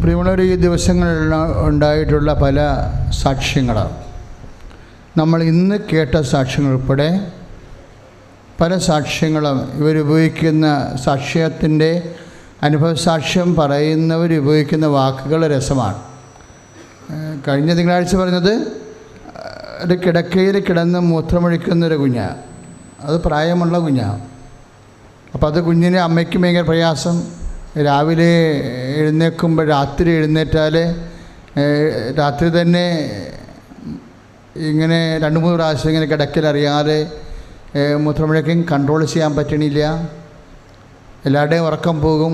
പ്രിയമുള്ളവർ, ഈ ദിവസങ്ങളിൽ ഉണ്ടായിട്ടുള്ള പല സാക്ഷ്യങ്ങൾ, നമ്മൾ ഇന്ന് കേട്ട സാക്ഷ്യങ്ങൾ ഉൾപ്പെടെ പല സാക്ഷ്യങ്ങളും ഇവരുപയോഗിക്കുന്ന സാക്ഷ്യത്തിൻ്റെ അനുഭവസാക്ഷ്യം പറയുന്നവരുപയോഗിക്കുന്ന വാക്കുകൾ രസമാണ്. കഴിഞ്ഞ തിങ്കളാഴ്ച പറഞ്ഞത് ഒരു കിടക്കയിൽ കിടന്ന് മൂത്രമൊഴിക്കുന്നൊരു കുഞ്ഞാണ്. അത് പ്രായമുള്ള കുഞ്ഞാണ്. അപ്പോൾ അത് കുഞ്ഞിന് അമ്മയ്ക്ക് ഭയങ്കര പ്രയാസം. രാവിലെ എഴുന്നേൽക്കുമ്പോൾ രാത്രി എഴുന്നേറ്റാൽ രാത്രി തന്നെ ഇങ്ങനെ 2-3 പ്രാവശ്യം ഇങ്ങനെ കിടക്കലറിയാതെ മൂത്രമൊഴിക്കും കൺട്രോൾ ചെയ്യാൻ പറ്റണില്ല. എല്ലാവരുടെയും ഉറക്കം പോകും.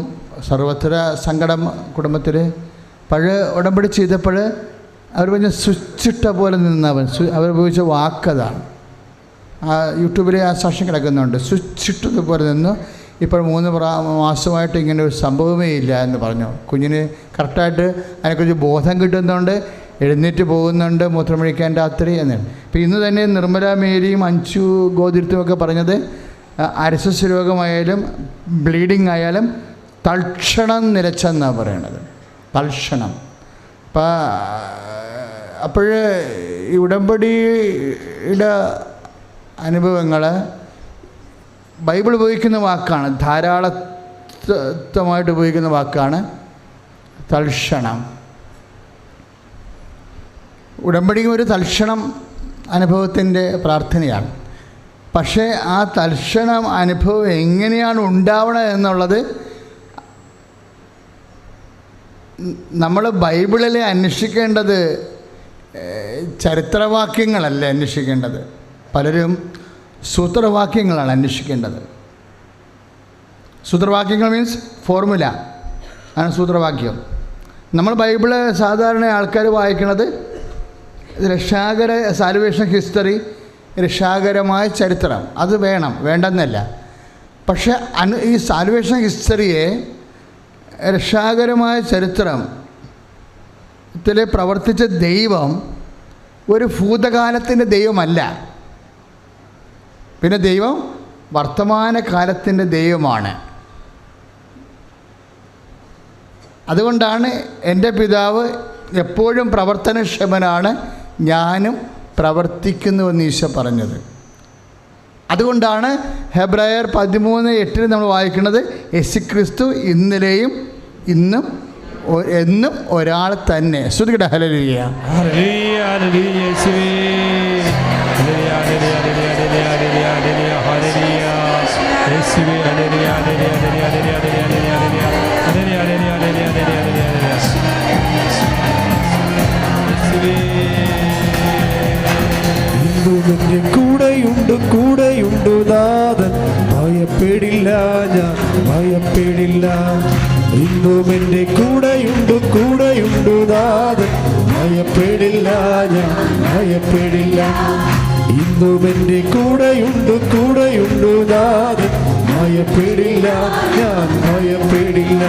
സർവത്ര സങ്കടം കുടുംബത്തിൽ. പഴയ ഉടമ്പടി ചെയ്തപ്പോൾ അവർ പറഞ്ഞ സ്വിച്ചിട്ട പോലെ നിന്നവൻ. അവർ ഉപയോഗിച്ച വാക്കതാണ്. യൂട്യൂബിൽ ആ സാക്ഷ്യം കിടക്കുന്നുണ്ട്. സ്വിച്ചിട്ടതുപോലെ നിന്ന് ഇപ്പോൾ 3 മാസമായിട്ട് ഇങ്ങനെ ഒരു സംഭവമേ ഇല്ല എന്ന് പറഞ്ഞു. കുഞ്ഞിന് കറക്റ്റായിട്ട് അതിനെക്കുറിച്ച് ബോധം കിട്ടുന്നുണ്ട്, എഴുന്നേറ്റ് പോകുന്നുണ്ട് മൂത്രമൊഴിക്കാൻ രാത്രി എന്നാണ്. ഇപ്പോൾ ഇന്ന് തന്നെ നിർമ്മല മേരിയും അഞ്ചു ഗോതിരത്തുമൊക്കെ പറഞ്ഞത് അരസസ് രോഗമായാലും ബ്ലീഡിങ് ആയാലും തൽക്ഷണം നിലച്ചെന്നാണ് പറയണത്. തൽക്ഷണം. അപ്പോൾ ഈ ഉടമ്പടിയുടെ അനുഭവങ്ങൾ ബൈബിൾ ഉപയോഗിക്കുന്ന വാക്കാണ്, ധാരാളമായിട്ട് ഉപയോഗിക്കുന്ന വാക്കാണ് തൽക്ഷണം. ഉടമ്പടിയും ഒരു തൽക്ഷണം അനുഭവത്തിൻ്റെ പ്രാർത്ഥനയാണ്. പക്ഷേ ആ തൽക്ഷണം അനുഭവം എങ്ങനെയാണ് ഉണ്ടാവണത് എന്നുള്ളത് നമ്മൾ ബൈബിളിലെ അന്വേഷിക്കേണ്ടത് ചരിത്രവാക്യങ്ങളല്ല അന്വേഷിക്കേണ്ടത്. പലരും സൂത്രവാക്യങ്ങളാണ് അന്വേഷിക്കേണ്ടത്. സൂത്രവാക്യങ്ങൾ മീൻസ് ഫോർമുല ആണ് സൂത്രവാക്യം. നമ്മൾ ബൈബിള് സാധാരണ ആൾക്കാർ വായിക്കുന്നത് സാൽവേഷൻ ഹിസ്റ്ററി, രക്ഷാകരമായ ചരിത്രം. അത് വേണം, വേണ്ടെന്നല്ല. പക്ഷെ ഈ സാൽവേഷൻ ഹിസ്റ്ററിയെ രക്ഷാകരമായ ചരിത്രത്തിൽ പ്രവർത്തിച്ച ദൈവം ഒരു ഭൂതകാലത്തിൻ്റെ ദൈവമല്ല. പിന്നെ ദൈവം വർത്തമാനകാലത്തിൻ്റെ ദൈവമാണ്. അതുകൊണ്ടാണ് എൻ്റെ പിതാവ് എപ്പോഴും പ്രവർത്തനക്ഷമനാണ്, ഞാനും പ്രവർത്തിക്കുന്നുവെന്ന് ഈശോ പറഞ്ഞത്. അതുകൊണ്ടാണ് ഹെബ്രായർ 13:8 നമ്മൾ വായിക്കുന്നത്, യേശുക്രിസ്തു ഇന്നലെയും ഇന്നും എന്നും ഒരാൾ തന്നെ. ശ്രുതികട ഹല്ലേലൂയ. നിന്റെ കൂടെയുണ്ട് നാഥൻ, ഭയപ്പെടില്ല ഞാൻ ഭയപ്പെടില്ല. ഇന്നും എൻ്റെ കൂടെയുണ്ട് നാഥൻ, ഭയപ്പെടില്ല ഞാൻ ഭയപ്പെടില്ല. ഇന്നും എൻ്റെ കൂടെയുണ്ട് നാഥൻ, ഭയപ്പെടില്ല ഞാൻ ഭയപ്പെടില്ല.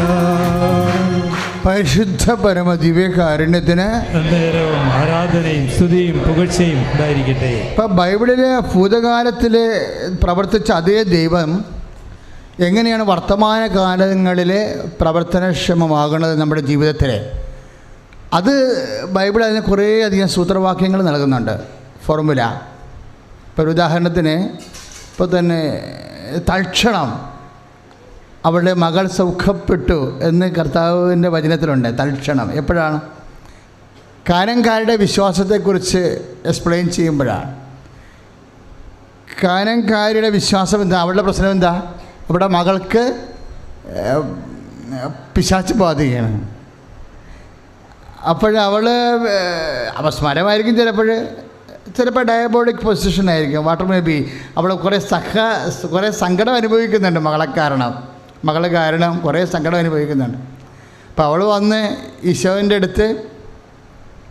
പരിശുദ്ധ പരമ ദിവ്യകാരുണ്യത്തിന് ആരാധനയും സ്തുതിയും പുകഴ്ചയും ഉണ്ടായിരിക്കട്ടെ. ഇപ്പം ബൈബിളിലെ ഭൂതകാലത്തിൽ പ്രവർത്തിച്ച അതേ ദൈവം എങ്ങനെയാണ് വർത്തമാന കാലങ്ങളിലെ പ്രവർത്തനക്ഷമമാകുന്നത് നമ്മുടെ ജീവിതത്തിൽ, അത് ബൈബിൾ അതിന് കുറേയധികം സൂത്രവാക്യങ്ങൾ നൽകുന്നുണ്ട്, ഫോർമുല. ഇപ്പോൾ ഉദാഹരണത്തിന് ഇപ്പോൾ തന്നെ തൽക്ഷണം അവളുടെ മകൾ സൗഖ്യപ്പെട്ടു എന്ന് കർത്താവിൻ്റെ വചനത്തിലുണ്ട്. തൽക്ഷണം എപ്പോഴാണ്? കാനൻകാരുടെ വിശ്വാസത്തെക്കുറിച്ച് എക്സ്പ്ലെയിൻ ചെയ്യുമ്പോഴാണ്. കാനൻകാരുടെ വിശ്വാസം എന്താ? അവളുടെ പ്രശ്നം എന്താ? അവിടെ മകൾക്ക് പിശാച് ബാധിക്കുകയാണ്. അപ്പോഴവൾ അപസ്മാരമായിരിക്കും, ചിലപ്പോൾ ഡയബോളിക് പൊസിഷനായിരിക്കും, വാട്ടർ മേ ബി. അവൾ കുറേ സങ്കടം അനുഭവിക്കുന്നുണ്ട് മകളെ കാരണം കുറേ സങ്കടം അനുഭവിക്കുന്നുണ്ട്. അപ്പോൾ അവൾ വന്ന് ഈശോൻ്റെ അടുത്ത്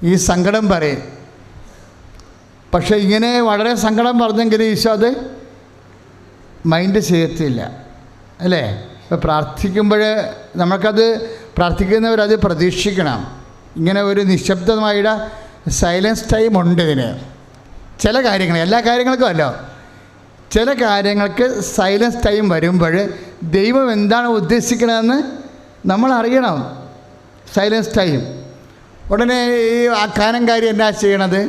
ഈ സങ്കടം പറയും. പക്ഷേ ഇങ്ങനെ വളരെ സങ്കടം പറഞ്ഞെങ്കിൽ ഈശോ അത് മൈൻഡ് ചെയ്യത്തില്ല, അല്ലേ? ഇപ്പോൾ പ്രാർത്ഥിക്കുമ്പോൾ നമുക്കത് പ്രാർത്ഥിക്കുന്നവരത് പ്രതീക്ഷിക്കണം. ഇങ്ങനെ ഒരു നിശബ്ദമായിട്ട് സൈലൻസ് ടൈം ഉണ്ട് ഇതിന്. ചില കാര്യങ്ങൾ, എല്ലാ കാര്യങ്ങൾക്കും അല്ല. ചില കാര്യങ്ങൾക്ക് സൈലൻസ് ടൈം വരുമ്പോൾ ദൈവം എന്താണ് ഉദ്ദേശിക്കണമെന്ന് നമ്മൾ അറിയണം. Silence time. ഉടനെ ഈ ആ കാനംകാരി എന്നാ ചെയ്യണത്?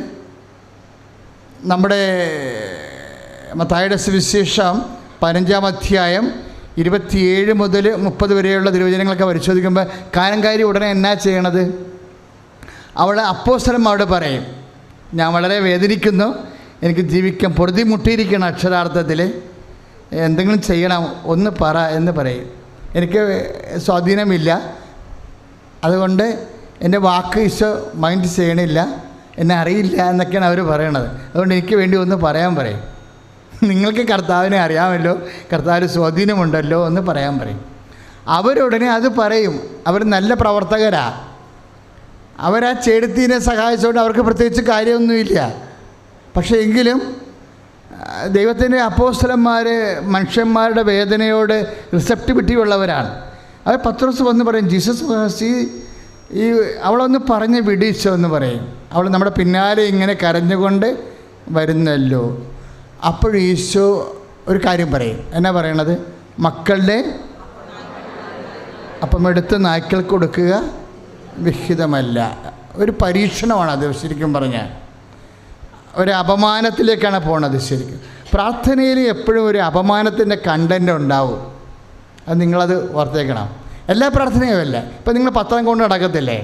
നമ്മുടെ മത്തായിയുടെ സുവിശേഷം 15-ാം അധ്യായം 27 മുതൽ 30 വരെയുള്ള തിരുവചനങ്ങളൊക്കെ പരിശോധിക്കുമ്പോൾ കാനംകാരി ഉടനെ എന്നാ ചെയ്യണത്? അവൾ അപ്പോസ്തലന്മാരോട് പറയും, ഞാൻ വളരെ വേദനിക്കുന്നു, എനിക്ക് ജീവിക്കാൻ പൊറുതിമുട്ടിയിരിക്കണം, അക്ഷരാർത്ഥത്തിൽ എന്തെങ്കിലും ചെയ്യണം, ഒന്ന് പറ എന്ന് പറയും. എനിക്ക് സ്വാധീനമില്ല, അതുകൊണ്ട് എൻ്റെ വാക്ക് ഈശോ മൈൻഡ് ചെയ്യണില്ല, എന്നെ അറിയില്ല എന്നൊക്കെയാണ് അവർ പറയണത്. അതുകൊണ്ട് എനിക്ക് വേണ്ടി ഒന്ന് പറയാൻ പറയും. നിങ്ങൾക്ക് കർത്താവിനെ അറിയാമല്ലോ, കർത്താവിന് സ്വാധീനമുണ്ടല്ലോ എന്ന് പറയാൻ പറയും. അവരുടനെ അത് പറയും. അവർ നല്ല പ്രവർത്തകരാണ്. അവരാ ചേടത്തീനെ സഹായിച്ചുകൊണ്ട് അവർക്ക് പ്രത്യേകിച്ച് കാര്യമൊന്നുമില്ല. പക്ഷേ എങ്കിലും ദൈവത്തിൻ്റെ അപ്പോസ്തലന്മാർ മനുഷ്യന്മാരുടെ വേദനയോട് റിസെപ്റ്റിവിറ്റി ഉള്ളവരാണ്. അവർ പത്രോസ് വന്ന് പറയും, ജീസസ് ഈ അവളൊന്ന് പറഞ്ഞ് വിടിച്ചോ എന്ന് പറയും. അവൾ നമ്മുടെ പിന്നാലെ ഇങ്ങനെ കരഞ്ഞുകൊണ്ട് വരുന്നല്ലോ. അപ്പോഴും ഈശോ ഒരു കാര്യം പറയും. എന്നാ പറയണത്? മക്കളുടെ അപ്പം എടുത്ത് നായ്ക്കൾക്ക് കൊടുക്കുക വിഹിതമല്ല. ഒരു പരീക്ഷണമാണത്. ശരിക്കും പറഞ്ഞാൽ ഒരു അപമാനത്തിലേക്കാണ് പോണത്. ശരിക്കും പ്രാർത്ഥനയിൽ എപ്പോഴും ഒരു അപമാനത്തിൻ്റെ കണ്ടൻ്റ് ഉണ്ടാവും. അത് നിങ്ങളത് ഓർത്തേക്കണം. എല്ലാ പ്രാർത്ഥനയും അല്ല. ഇപ്പം നിങ്ങൾ പത്രം കൊണ്ട് നടക്കത്തില്ലേ?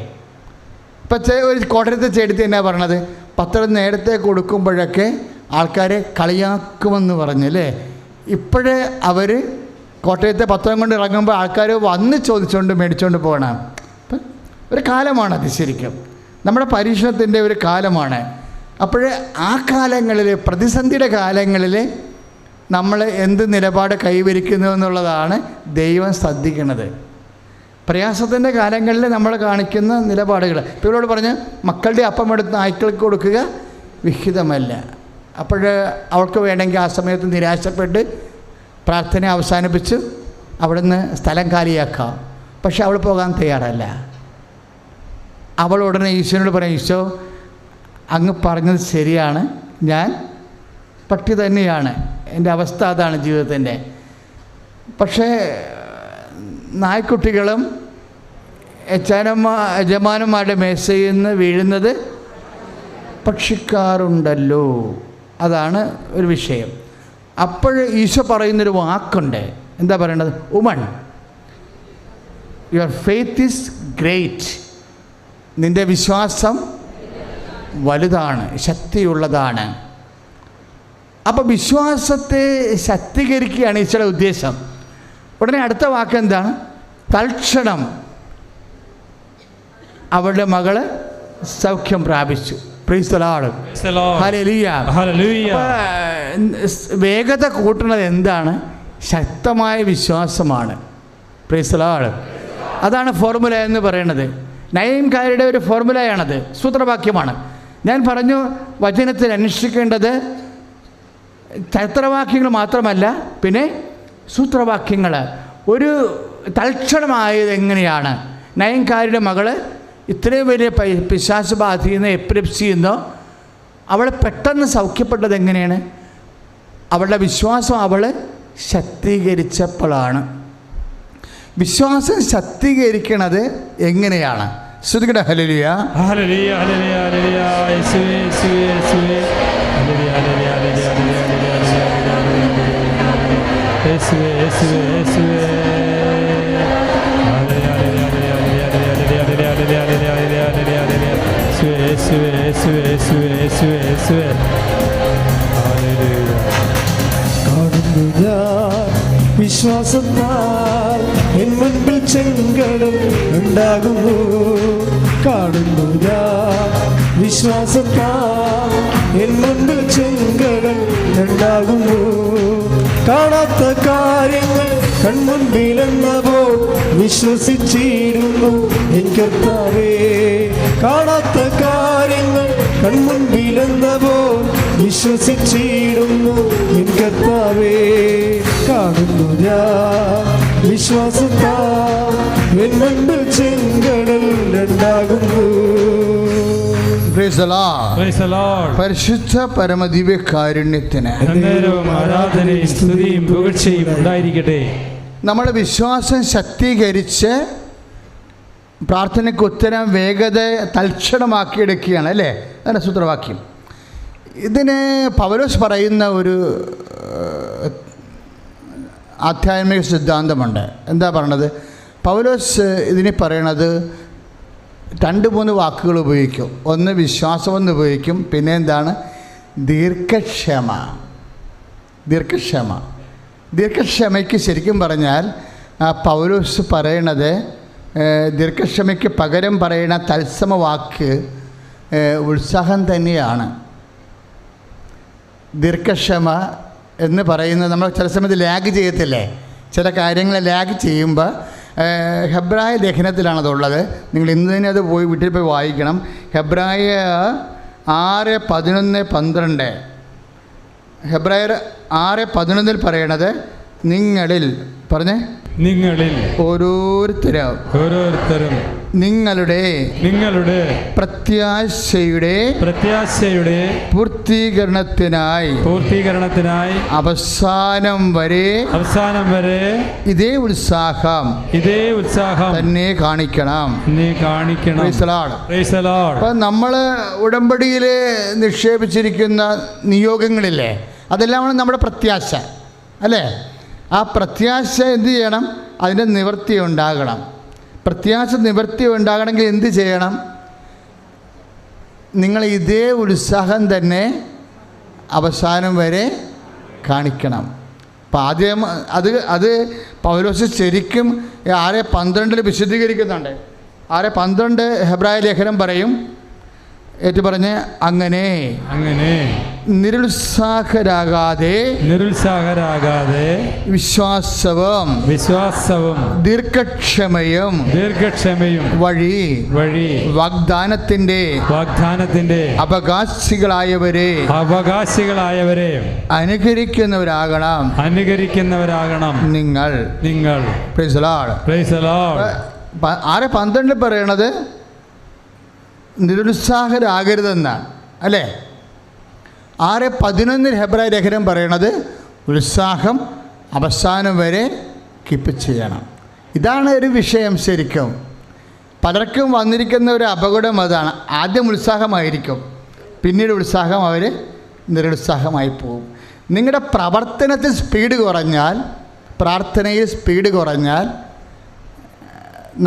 ഇപ്പം ഒരു കോട്ടയത്തെ ചേട്ടത്തി എന്നാ പറഞ്ഞത്? പത്രം നേരത്തെ കൊടുക്കുമ്പോഴൊക്കെ ആൾക്കാരെ കളിയാക്കുമെന്ന് പറഞ്ഞല്ലേ. ഇപ്പോഴേ അവർ കോട്ടയത്തെ പത്രം കൊണ്ട് ഇറങ്ങുമ്പോൾ ആൾക്കാർ വന്ന് ചോദിച്ചുകൊണ്ട് മേടിച്ചുകൊണ്ട് പോകണം. അപ്പം ഒരു കാലമാണത്. ശരിക്കും നമ്മുടെ പരീക്ഷണത്തിൻ്റെ ഒരു കാലമാണ്. അപ്പോൾ ആ കാലങ്ങളിൽ, പ്രതിസന്ധിയുടെ കാലങ്ങളിൽ നമ്മൾ എന്ത് നിലപാട് കൈവരിക്കുന്നു എന്നുള്ളതാണ് ദൈവം ശ്രദ്ധിക്കുന്നത്. പ്രയാസത്തിൻ്റെ കാലങ്ങളിൽ നമ്മൾ കാണിക്കുന്ന നിലപാടുകൾ. ഇപ്പോൾ ഇവരോട് പറഞ്ഞ് മക്കളുടെ അപ്പം എടുത്ത് നായ്ക്കൾക്ക് കൊടുക്കുക വിഹിതമല്ല. അപ്പോൾ അവൾക്ക് വേണമെങ്കിൽ ആ സമയത്ത് നിരാശപ്പെട്ട് പ്രാർത്ഥന അവസാനിപ്പിച്ച് അവിടുന്ന് സ്ഥലം കാലിയാക്കാം. പക്ഷെ അവൾ പോകാൻ തയ്യാറല്ല. അവൾ ഉടനെ ഈശോനോട് പറയും, ഈശോ അങ്ങ് പറഞ്ഞത് ശരിയാണ്, ഞാൻ പട്ടി തന്നെയാണ്, എൻ്റെ അവസ്ഥ അതാണ് ജീവിതത്തിൻ്റെ. പക്ഷേ നായ്ക്കുട്ടികളും യജമാനന്മാരുടെ മേശയിൽ നിന്ന് വീഴുന്നത് ഭക്ഷിക്കാറുണ്ടല്ലോ. അതാണ് ഒരു വിഷയം. അപ്പോൾ ഈശോ പറയുന്നൊരു വാക്കുണ്ട്. എന്താ പറയണത്? Woman, your faith is great. നിൻ്റെ വിശ്വാസം വലുതാണ്, ശക്തിയുള്ളതാണ്. അപ്പോൾ വിശ്വാസത്തെ ശക്തീകരിക്കുകയാണ് ഈശോയുടെ ഉദ്ദേശം. ഉടനെ അടുത്ത വാക്ക് എന്താണ്? തൽക്ഷണം അവളുടെ മകള് സൗഖ്യം പ്രാപിച്ചു. Praise the Lord. ഹല്ലേലൂയ. വേഗത കൂട്ടുന്നത് എന്താണ്? ശക്തമായ വിശ്വാസമാണ്. Praise the Lord. അതാണ് ഫോർമുല എന്ന് പറയുന്നത്. നയംകാരിയുടെ ഒരു ഫോർമുലയാണത്, സൂത്രവാക്യമാണ്. ഞാൻ പറഞ്ഞു, വചനത്തിൽ അനുഷ്ഠിക്കേണ്ടത് ചരിത്രവാക്യങ്ങൾ മാത്രമല്ല, പിന്നെ സൂത്രവാക്യങ്ങൾ. ഒരു തൽക്ഷണമായത് എങ്ങനെയാണ്? നയംകാരിയുടെ മകള് ഇത്രയും വലിയ പിശാച് ബാധിക്കുന്ന എപ്പിലെപ്സിയെന്നോ അവൾ പെട്ടെന്ന് സൗഖ്യപ്പെട്ടത് എങ്ങനെയാണ്? അവളുടെ വിശ്വാസം അവൾ ശക്തീകരിച്ചപ്പോഴാണ്. വിശ്വാസം ശക്തീകരിക്കണത് എങ്ങനെയാണ്? ശ്രുതികട ഹല്ലേലൂയ. ഹല്ലേലൂയ ഹല്ലേലൂയ ഹല്ലേലൂയ. യേശുവേ യേശുവേ യേശുവേ. ഹല്ലേലൂയ ഹല്ലേലൂയ ഹല്ലേലൂയ ഹല്ലേലൂയ യേശുവേ യേശുവേ യേശുവേ. കാണുന്നു ഞാൻ വിശ്വാസത്താൽ എൻ മുൻപിൽ ചെങ്കടൽ ഉണ്ടാകുന്നു. കാണുന്നു ഞാൻ വിശ്വാസത്താൽ എൻ മുൻപിൽ ചെങ്കടൽ ഉണ്ടാകുന്നു. കാണാത്ത കാര്യങ്ങൾ കൺമുൻപിലെന്നപ്പോൾ വിശ്വസിച്ചിരുന്നു എൻ കർത്താവേ. കാണാത്ത കാര്യങ്ങൾ കൺമുൻപിലെന്നപ്പോൾ വിശ്വസിച്ചിരുന്നു എൻ കർത്താവേ. കാണുന്നു ഞാൻ വിശ്വാസത്താൽ എൻ മുൻപിൽ ചെങ്കടൽ ഉണ്ടാകുന്നു. Praise the Lord. Praise the Lord. പരിശുദ്ധ പരമദിവ്യകാരുണ്യത്തിന് എന്നേരവും ആരാധനയും സ്തുതിയും പുകഴ്ചയും ഉണ്ടായിരിക്കട്ടെ. നമ്മുടെ വിശ്വാസം ശക്തീകരിച്ച് പ്രാർത്ഥനയ്ക്ക് ഉത്തരം വേഗത തൽക്ഷണമാക്കിയെടുക്കുകയാണ് അല്ലേ? അതാണ് സൂത്രവാക്യം. ഇതിന് പൗലോസ് പറയുന്ന ഒരു ആധ്യാത്മിക സിദ്ധാന്തമുണ്ട്. എന്താ പറയണത്? പൗലോസ് ഇതിന് പറയണത് 2-3 വാക്കുകൾ ഉപയോഗിക്കും. ഒന്ന് വിശ്വാസമെന്ന് ഉപയോഗിക്കും, പിന്നെ എന്താണ്? ദീർഘക്ഷമയ്ക്ക് ശരിക്കും പറഞ്ഞാൽ പൗലോസ് പറയണത്, ദീർഘക്ഷമയ്ക്ക് പകരം പറയുന്ന തത്സമ വാക്ക് ഉത്സാഹം തന്നെയാണ്. ദീർഘക്ഷമ എന്ന് പറയുന്നത് നമ്മൾ ചില സമയത്ത് ലാഗ് ചെയ്യത്തില്ലേ? ചില കാര്യങ്ങൾ ലാഗ് ചെയ്യുമ്പോൾ ഹെബ്രായ ലേഖനത്തിലാണതുള്ളത്. നിങ്ങൾ ഇന്ന് തന്നെ അത് പോയി വീട്ടിൽ പോയി വായിക്കണം. ഹെബ്രായ 6:11-12. ഹെബ്രായർ 6:11 പറയണത് നിങ്ങളിൽ ഓരോരുത്തരും നിങ്ങളുടെ പ്രത്യാശയുടെ പൂർത്തീകരണത്തിനായി അവസാനം വരെ ഇതേ ഉത്സാഹം തന്നെ കാണിക്കണം. അപ്പം നമ്മൾ ഉടമ്പടിയിൽ നിക്ഷേപിച്ചിരിക്കുന്ന നിയോഗങ്ങളില്ലേ, അതെല്ലാമാണ് നമ്മുടെ പ്രത്യാശ അല്ലേ? ആ പ്രത്യാശ എന്ത് ചെയ്യണം? അതിൻ്റെ നിവൃത്തി ഉണ്ടാകണം. പ്രത്യാശ നിവൃത്തി ഉണ്ടാകണമെങ്കിൽ എന്ത് ചെയ്യണം? നിങ്ങൾ ഇതേ ഉത്സാഹം തന്നെ അവസാനം വരെ കാണിക്കണം. അപ്പം ആദ്യം അത് പൗലോസ് ശരിക്കും 6:12 വിശദീകരിക്കുന്നുണ്ട്. 6:12 ഹെബ്രായ ലേഖനം പറയും, ഏറ്റു പറഞ്ഞ് അങ്ങനെ നിരുത്സാഹരാകാതെ വിശ്വാസവും ദീർഘക്ഷമയും വഴി വാഗ്ദാനത്തിന്റെ അവകാശികളായവരെ അനുകരിക്കുന്നവരാകണം നിങ്ങൾ. Praise the Lord. 6:12 പറയണത് നിരുത്സാഹരാകരുതെന്നാണ് അല്ലേ? 6:11 ഹെബ്രായ ലേഖനം പറയണത് ഉത്സാഹം അവസാനം വരെ കീപ്പ് ചെയ്യണം. ഇതാണ് ഒരു വിഷയം. ശരിക്കും പലർക്കും വന്നിരിക്കുന്ന ഒരു അപകടം അതാണ്. ആദ്യം ഉത്സാഹമായിരിക്കും, പിന്നീട് ഉത്സാഹം അവർ നിരുത്സാഹമായി പോകും. നിങ്ങളുടെ പ്രവർത്തനത്തിൽ സ്പീഡ് കുറഞ്ഞാൽ, പ്രാർത്ഥനയിൽ സ്പീഡ് കുറഞ്ഞാൽ,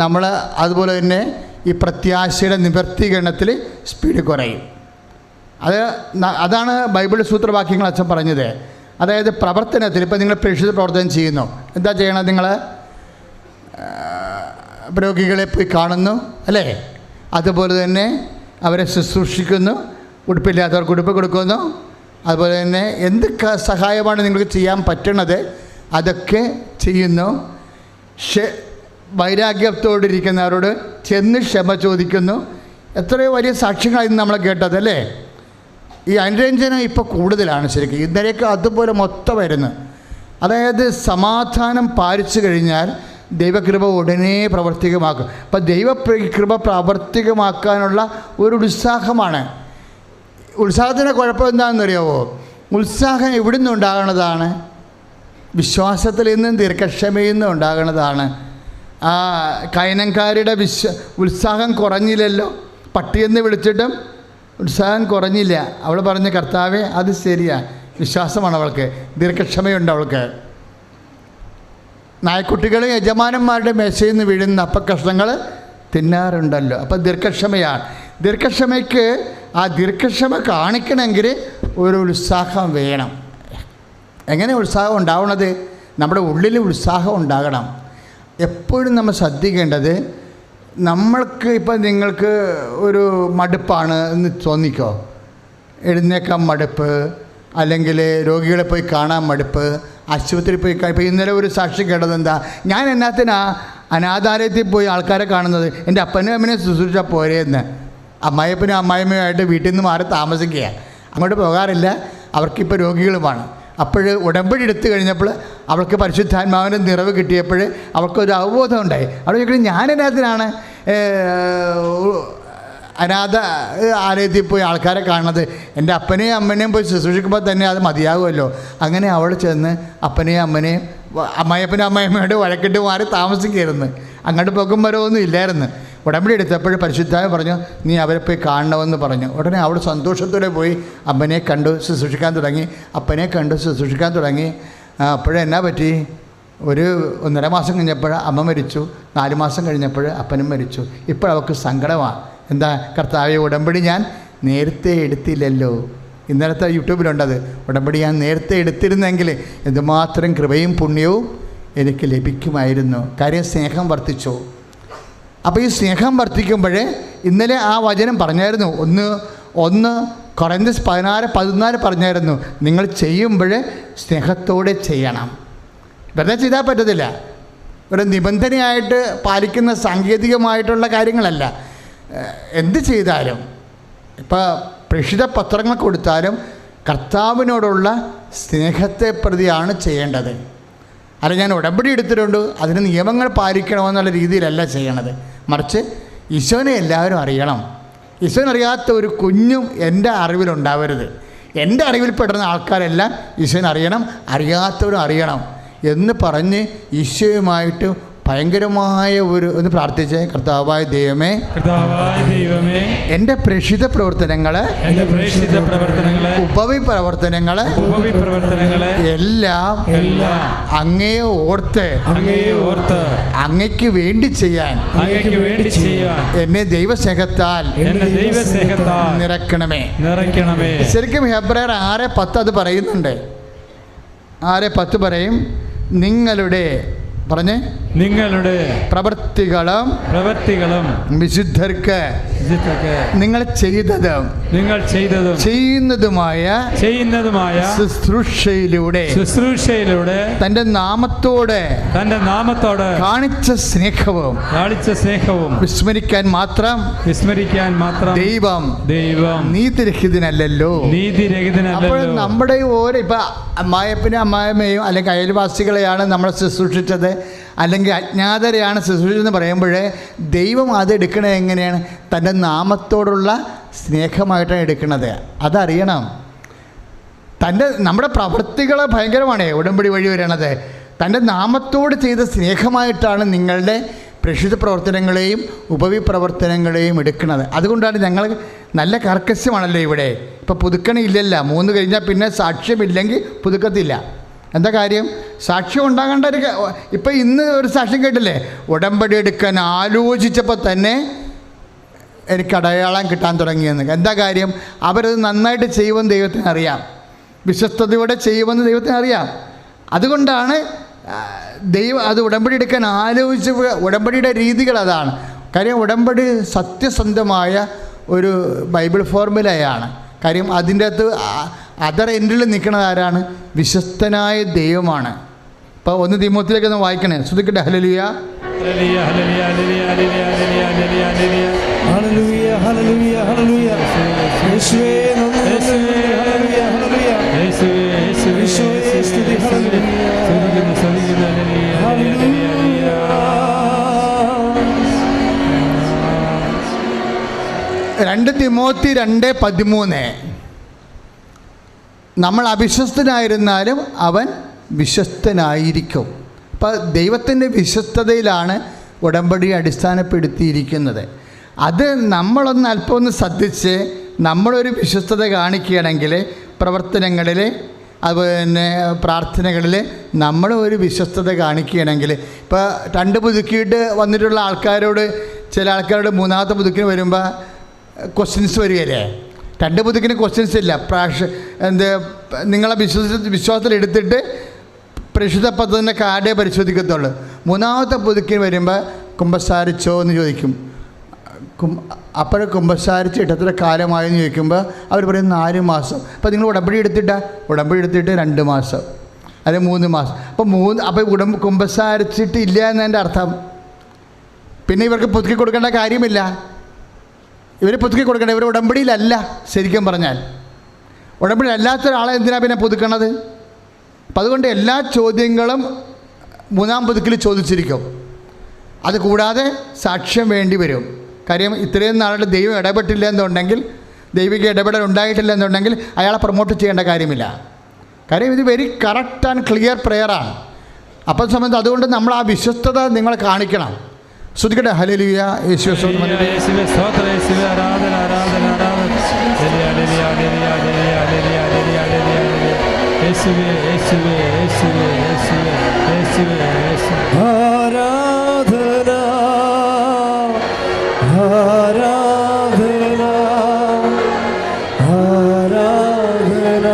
നമ്മൾ അതുപോലെ തന്നെ ഈ പ്രത്യാശയുടെ നിവർത്തീകരണത്തിൽ സ്പീഡ് കുറയും. അതാണ് ബൈബിൾ സൂത്രവാക്യങ്ങൾ അച്ഛൻ പറഞ്ഞത്. അതായത് പ്രവർത്തനത്തിൽ ഇപ്പോൾ നിങ്ങൾ പ്രേക്ഷിത പ്രവർത്തനം ചെയ്യുന്നു, എന്താ ചെയ്യണം? നിങ്ങൾ രോഗികളെ പോയി കാണുന്നു അല്ലേ? അതുപോലെ തന്നെ അവരെ ശുശ്രൂഷിക്കുന്നു, ഉടുപ്പില്ലാത്തവർക്ക് ഉടുപ്പ് കൊടുക്കുന്നു. അതുപോലെ തന്നെ എന്ത് സഹായമാണ് നിങ്ങൾക്ക് ചെയ്യാൻ പറ്റണത് അതൊക്കെ ചെയ്യുന്നു. വൈരാഗ്യത്തോടിരിക്കുന്നവരോട് ചെന്ന് ക്ഷമ ചോദിക്കുന്നു. എത്രയോ വലിയ സാക്ഷ്യങ്ങളായിരുന്നു നമ്മൾ കേട്ടതല്ലേ? ഈ അനുരഞ്ജനം ഇപ്പോൾ കൂടുതലാണ് ശരിക്കും. ഇന്നലെയൊക്കെ അതുപോലെ മൊത്തം വരുന്നു. അതായത് സമാധാനം പാലിച്ചു കഴിഞ്ഞാൽ ദൈവകൃപ ഉടനെ പ്രവർത്തികമാക്കും. അപ്പം ദൈവകൃപ പ്രാവർത്തികമാക്കാനുള്ള ഒരു ഉത്സാഹമാണ്. ഉത്സാഹത്തിൻ്റെ കുഴപ്പം എന്താണെന്നറിയാവോ? ഉത്സാഹം എവിടെ നിന്ന് ഉണ്ടാകുന്നതാണ്? വിശ്വാസത്തിൽ നിന്നും ദീർഘക്ഷമയിൽ നിന്നും ഉണ്ടാകുന്നതാണ്. ആ കൈനങ്കാരുടെ ഉത്സാഹം കുറഞ്ഞില്ലല്ലോ. പട്ടിയെന്ന് വിളിച്ചിട്ടും ഉത്സാഹം കുറഞ്ഞില്ല. അവൾ പറഞ്ഞ കർത്താവേ അത് ശരിയാ, വിശ്വാസമാണ് അവൾക്ക്, ദീർഘക്ഷമയുണ്ട് അവൾക്ക്. നായ്ക്കുട്ടികൾ യജമാനന്മാരുടെ മേശയിൽ നിന്ന് വീഴുന്ന അപ്പക്കഷ്ണങ്ങൾ തിന്നാറുണ്ടല്ലോ. അപ്പം ദീർഘക്ഷമയാണ്. ദീർഘക്ഷമയ്ക്ക് ആ ദീർഘക്ഷമ കാണിക്കണമെങ്കിൽ ഒരു ഉത്സാഹം വേണം. എങ്ങനെ ഉത്സാഹം ഉണ്ടാവണത്? നമ്മുടെ ഉള്ളിൽ ഉത്സാഹം ഉണ്ടാകണം. എപ്പോഴും നമ്മൾ ശ്രദ്ധിക്കേണ്ടത്, നമ്മൾക്ക് ഇപ്പം നിങ്ങൾക്ക് ഒരു മടുപ്പാണ് എന്ന് തോന്നിക്കോ, എഴുന്നേക്കാൻ മടുപ്പ്, അല്ലെങ്കിൽ രോഗികളെ പോയി കാണാൻ മടുപ്പ്, ആശുപത്രിയിൽ പോയി ഇപ്പോൾ ഇന്നലെ ഒരു സാക്ഷി കേട്ടത് എന്താ, ഞാൻ എന്നാത്തിനാ അനാഥാലയത്തിൽ പോയി ആൾക്കാരെ കാണുന്നത്, എൻ്റെ അപ്പനും അമ്മനെ ശുശ്രൂഷിച്ചാൽ പോരെയെന്ന്. അമ്മായിപ്പനും അമ്മായിമ്മയുമായിട്ട് വീട്ടിൽ നിന്ന് മാറി താമസിക്കുക, അങ്ങോട്ട് പോകാറില്ല. അവർക്കിപ്പോൾ രോഗികളുമാണ്. അപ്പോൾ ഉടമ്പടി എടുത്തു കഴിഞ്ഞപ്പോൾ അവൾക്ക് പരിശുദ്ധാത്മാവിൻ്റെ നിറവ് കിട്ടിയപ്പോൾ അവൾക്കൊരു അവബോധം ഉണ്ടായി. അവിടെ ചോദിക്കുന്നത്, ഞാനെന്നാത്തിനാണ് അനാഥ ആലയത്തിൽ പോയി ആൾക്കാരെ കാണുന്നത് എൻ്റെ അപ്പനെയും അമ്മനെയും പോയി ശുശ്രൂഷിക്കുമ്പോൾ തന്നെ അത് മതിയാകുമല്ലോ. അങ്ങനെ അവൾ ചെന്ന് അപ്പനെയും അമ്മനെയും അമ്മായിയപ്പനും അമ്മായിയമ്മയോട് വഴക്കിട്ട് മാറി താമസിക്കുകയായിരുന്നു. അങ്ങോട്ട് പോക്കും വരവൊന്നും ഇല്ലായിരുന്നു. ഉടമ്പടി എടുത്തപ്പോൾ പരിശുദ്ധാത്മാവ് പറഞ്ഞു, നീ അവരെ പോയി കാണണമെന്ന് പറഞ്ഞു. ഉടനെ അവൾ സന്തോഷത്തോടെ പോയി അമ്മനെ കണ്ടു ശുശ്രൂഷിക്കാൻ തുടങ്ങി, അപ്പനെ കണ്ടു ശുശ്രൂഷിക്കാൻ തുടങ്ങി. അപ്പോഴെന്നാ പറ്റി, ഒരു 1.5 മാസം കഴിഞ്ഞപ്പോൾ അമ്മ മരിച്ചു, 4 മാസം കഴിഞ്ഞപ്പോൾ അപ്പനും മരിച്ചു. ഇപ്പോൾ അവൾക്ക് സങ്കടമാണ്. എന്താ, കർത്താവേ, ഉടമ്പടി ഞാൻ നേരത്തെ എടുത്തില്ലല്ലോ. ഇന്നലത്തെ യൂട്യൂബിലുണ്ടത്. ഉടമ്പടി ഞാൻ നേരത്തെ എടുത്തിരുന്നെങ്കിൽ എന്തുമാത്രം കൃപയും പുണ്യവും എനിക്ക് ലഭിക്കുമായിരുന്നു. കാര്യം സ്നേഹം വർദ്ധിച്ചു. അപ്പോൾ ഈ സ്നേഹം വർദ്ധിക്കുമ്പോൾ ഇന്നലെ ആ വചനം പറഞ്ഞായിരുന്നു, 1 കൊറിന്ത്യർ 16:14 പറഞ്ഞായിരുന്നു, നിങ്ങൾ ചെയ്യുമ്പോൾ സ്നേഹത്തോടെ ചെയ്യണം. വെറുതെ ചെയ്താൽ പറ്റത്തില്ല. ഒരു നിബന്ധനയായിട്ട് പാലിക്കുന്ന സാങ്കേതികമായിട്ടുള്ള കാര്യങ്ങളല്ല. എന്ത് ചെയ്താലും, ഇപ്പോൾ പ്രേക്ഷിത പത്രങ്ങൾ കൊടുത്താലും കർത്താവിനോടുള്ള സ്നേഹത്തെ പ്രതിയാണ് ചെയ്യേണ്ടത്. അല്ല, ഞാൻ ഉടമ്പടി എടുത്തിട്ടുണ്ട് അതിന് നിയമങ്ങൾ പാലിക്കണമെന്നുള്ള രീതിയിലല്ല ചെയ്യണത്. മറിച്ച് ഈശോനെ എല്ലാവരും അറിയണം. ഈശോനെ അറിയാത്ത ഒരു കുഞ്ഞും എൻ്റെ അറിവിലുണ്ടാവരുത്. എൻ്റെ അറിവിൽപ്പെടുന്ന ആൾക്കാരെല്ലാം ഈശോനെ അറിയണം, അറിയാത്തവരും അറിയണം എന്ന് പറഞ്ഞ് ഈശോയുമായിട്ട് ഭയങ്കരമായ ഒന്ന് പ്രാർത്ഥിച്ച്, കർത്താവായ ദൈവമേ, എൻ്റെ പ്രേക്ഷിത പ്രവർത്തനങ്ങൾ, ഉപവി പ്രവർത്തനങ്ങൾ എല്ലാം അങ്ങയെ ഓർത്ത് അങ്ങയ്ക്ക് വേണ്ടി ചെയ്യാൻ എന്നെ ദൈവസ്നേഹത്താൽ നിറയ്ക്കണമേ. ശരിക്കും ഹെബ്രായർ 6:10 അത് പറയുന്നുണ്ട്. 6:10 പറയും, നിങ്ങളുടെ പ്രവൃത്തികളും വിശുദ്ധർക്ക് നിങ്ങൾ ചെയ്തതും ചെയ്യുന്നതുമായ ശുശ്രൂഷയിലൂടെ തന്റെ നാമത്തോട് കാണിച്ച സ്നേഹവും വിസ്മരിക്കാൻ മാത്രം ദൈവം നീതിരഹിതനല്ലല്ലോ. അപ്പോൾ നമ്മുടെ ഓരോ ഇപ്പൊ അമ്മായപ്പനും അമ്മായമ്മയും അല്ലെങ്കിൽ അയൽവാസികളെയാണ് നമ്മൾ ശുശ്രൂഷിച്ചത്, അല്ലെങ്കിൽ അജ്ഞാതരെയാണ് ശുശ്രൂഷിച്ചതെന്ന് പറയുമ്പോൾ ദൈവം അത് എടുക്കണത് എങ്ങനെയാണ്? തൻ്റെ നാമത്തോടുള്ള സ്നേഹമായിട്ടാണ് എടുക്കുന്നത്. അതറിയണം. നമ്മുടെ പ്രവൃത്തികൾ ഭയങ്കരമാണ് ഉടമ്പടി വഴി വരണത്. തൻ്റെ നാമത്തോട് ചെയ്ത സ്നേഹമായിട്ടാണ് നിങ്ങളുടെ പ്രേക്ഷിത പ്രവർത്തനങ്ങളെയും ഉപവി പ്രവർത്തനങ്ങളെയും എടുക്കുന്നത്. അതുകൊണ്ടാണ് ഞങ്ങൾ നല്ല കർക്കശമാണല്ലോ ഇവിടെ. ഇപ്പോൾ പുതുക്കണില്ലല്ല, 3 കഴിഞ്ഞാൽ പിന്നെ സാക്ഷ്യമില്ലെങ്കിൽ പുതുക്കത്തില്ല. എന്താ കാര്യം? സാക്ഷ്യം ഉണ്ടാകേണ്ട ഒരു ഇപ്പം ഇന്ന് ഒരു സാക്ഷ്യം കേട്ടില്ലേ, ഉടമ്പടി എടുക്കാൻ ആലോചിച്ചപ്പോൾ തന്നെ എനിക്ക് അടയാളം കിട്ടാൻ തുടങ്ങിയെന്ന്. എന്താ കാര്യം? അവരത് നന്നായിട്ട് ചെയ്യുമെന്ന് ദൈവത്തിന് അറിയാം, വിശ്വസ്തയോടെ ചെയ്യുമെന്ന് ദൈവത്തിന് അറിയാം. അതുകൊണ്ടാണ് ദൈവം അത് ഉടമ്പടി എടുക്കാൻ ആലോചിച്ച്. ഉടമ്പടിയുടെ രീതികൾ അതാണ്. കാര്യം ഉടമ്പടി സത്യസന്ധമായ ഒരു ബൈബിൾ ഫോർമുലയാണ്. കാര്യം അതിൻ്റെ അകത്ത് അതർ എൻഡിൽ നിൽക്കുന്നത് ആരാണ്? വിശ്വസ്തനായ ദൈവമാണ്. ഇപ്പോൾ 1 തീമോത്തിയിലേക്ക് ഒന്ന് വായിക്കണേ. ശ്രദ്ധിക്കട്ടെ. ഹല്ലേലൂയ, ഹല്ലേലൂയ, ഹല്ലേലൂയ, ഹല്ലേലൂയ, ഹല്ലേലൂയ, ഹല്ലേലൂയ, ഹല്ലേലൂയ, ഹല്ലേലൂയ, ഹല്ലേലൂയ. യേശുവേ നന്ദി, ഹല്ലേലൂയ, ഹല്ലേലൂയ. യേശുവേ, യേശുവേ സ്തുതി, ഹല്ലേലൂയ, ഹല്ലേലൂയ. 2 തിമോത്തി 2:13 നമ്മൾ അവിശ്വസ്തനായിരുന്നാലും അവൻ വിശ്വസ്തനായിരിക്കും. അപ്പോൾ ദൈവത്തിൻ്റെ വിശ്വസ്തതയിലാണ് ഉടമ്പടി അടിസ്ഥാനപ്പെടുത്തിയിരിക്കുന്നത്. അത് നമ്മളൊന്ന് അല്പമൊന്ന് ശ്രദ്ധിച്ച് നമ്മളൊരു വിശ്വസ്തത കാണിക്കുകയാണെങ്കിൽ പ്രവർത്തനങ്ങളിൽ, അതുപോലെ തന്നെ പ്രാർത്ഥനകളിൽ നമ്മൾ ഒരു വിശ്വസ്തത കാണിക്കുകയാണെങ്കിൽ, ഇപ്പോൾ 2 പുതുക്കിയിട്ട് വന്നിട്ടുള്ള ആൾക്കാരോട്, ചില ആൾക്കാരോട് 3ാമത്തെ പുതുക്കിന് വരുമ്പോൾ ക്വസ്റ്റ്യൻസ് വരികയല്ലേ. 2 പുതുക്കിന് ക്വസ്റ്റ്യൻസ് ഇല്ല. നിങ്ങളെ വിശ്വാസത്തിലെടുത്തിട്ട് പ്രേക്ഷിത പദ്ധതിൻ്റെ കാർഡേ പരിശോധിക്കത്തുള്ളൂ. 3ാമത്തെ പുതുക്കിന് വരുമ്പോൾ കുമ്പസാരിച്ചോ എന്ന് ചോദിക്കും. അപ്പോൾ കുമ്പസാരിച്ചിട്ട് എത്ര കാലമായെന്ന് ചോദിക്കുമ്പോൾ അവർ പറയും 4 മാസം. അപ്പോൾ നിങ്ങൾ ഉടമ്പടി എടുത്തിട്ട് 2 മാസം അല്ലെങ്കിൽ 3 മാസം. അപ്പോൾ കുമ്പസാരിച്ചിട്ട് ഇല്ല എന്നതിൻ്റെ അർത്ഥം. പിന്നെ ഇവർക്ക് പുതുക്കി കൊടുക്കേണ്ട കാര്യമില്ല. ഇവർ പുതുക്കി കൊടുക്കേണ്ട, ഇവർ ഉടമ്പടിയിലല്ല. ശരിക്കും പറഞ്ഞാൽ ഉടമ്പടി അല്ലാത്ത ഒരാളെ എന്തിനാണ് പിന്നെ പുതുക്കണത്? അപ്പം അതുകൊണ്ട് എല്ലാ ചോദ്യങ്ങളും 3ാം പുതുക്കിൽ ചോദിച്ചിരിക്കും. അതുകൂടാതെ സാക്ഷ്യം വേണ്ടി വരും. കാര്യം ഇത്രയും നാളുടെ ദൈവം ഇടപെട്ടില്ല എന്നുണ്ടെങ്കിൽ, ദൈവിക ഇടപെടൽ ഉണ്ടായിട്ടില്ല എന്നുണ്ടെങ്കിൽ അയാളെ പ്രൊമോട്ട് ചെയ്യേണ്ട കാര്യമില്ല. കാര്യം ഇത് വെരി കറക്റ്റ് ആൻഡ് ക്ലിയർ പ്രെയറാണ്. അപ്പോൾ സംബന്ധിച്ച് അതുകൊണ്ട് നമ്മൾ ആ വിശ്വസ്തത നിങ്ങൾ കാണിക്കണം. ശ്രദ്ധിക്കട്ടെ. ഹല്ലേലൂയ, യേശുവേ സ്തോത്രം, യേശുവേ സ്തോത്രം, യേശുവേ ആരാധന, ആരാധന, ആരാധന. ഹല്ലേലൂയ, ഹല്ലേലൂയ, ഹല്ലേലൂയ, ഹല്ലേലൂയ, ഹല്ലേലൂയ, ഹല്ലേലൂയ. യേശുവേ, യേശുവേ, യേശുവേ, യേശുവേ, യേശുവേ, യേശുവേ. ആരാധന, ആരാധന, ആരാധന,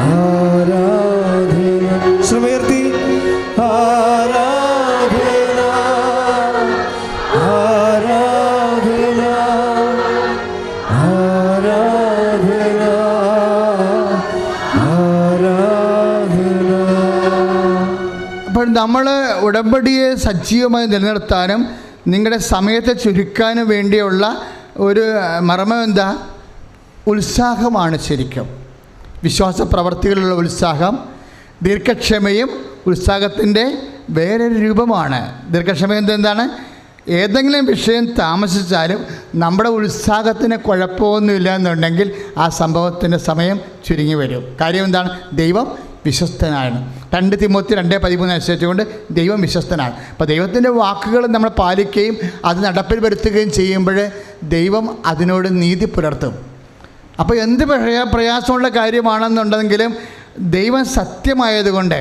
ആരാധന. ശ്രമയർത്തി. ആരാധന, ആരാധന, ആരാധന, ആരാധന. അപ്പോൾ നമ്മൾ ഉടമ്പടിയെ സജീവമായി നിലനിർത്താനും നിങ്ങളുടെ സമയത്തെ ചുരുക്കാനും വേണ്ടിയുള്ള ഒരു മർമ്മം എന്താ? ഉത്സാഹമാണ്. ശരിക്കും വിശ്വാസ പ്രവർത്തികളിലുള്ള ഉത്സാഹം ദീർഘക്ഷമയും ഉത്സാഹത്തിൻ്റെ വേറൊരു രൂപമാണ്. ദീർഘക്ഷമ എന്താണ്? ഏതെങ്കിലും വിഷയം താമസിച്ചാലും നമ്മുടെ ഉത്സാഹത്തിന് കുഴപ്പമൊന്നുമില്ല എന്നുണ്ടെങ്കിൽ ആ സംഭവത്തിൻ്റെ സമയം ചുരുങ്ങി വരും. കാര്യം എന്താണ്? ദൈവം വിശ്വസ്തനാണ്. 2 തിമോത്തി 2:13 അനുസരിച്ചുകൊണ്ട് ദൈവം വിശ്വസ്തനാണ്. അപ്പോൾ ദൈവത്തിൻ്റെ വാക്കുകൾ നമ്മൾ പാലിക്കുകയും അത് നടപ്പിൽ വരുത്തുകയും ചെയ്യുമ്പോൾ ദൈവം അതിനോട് നീതി പുലർത്തും. അപ്പോൾ എന്ത് പ്രയാസമുള്ള കാര്യമാണെന്നുണ്ടെങ്കിലും ദൈവം സത്യമായതുകൊണ്ട്,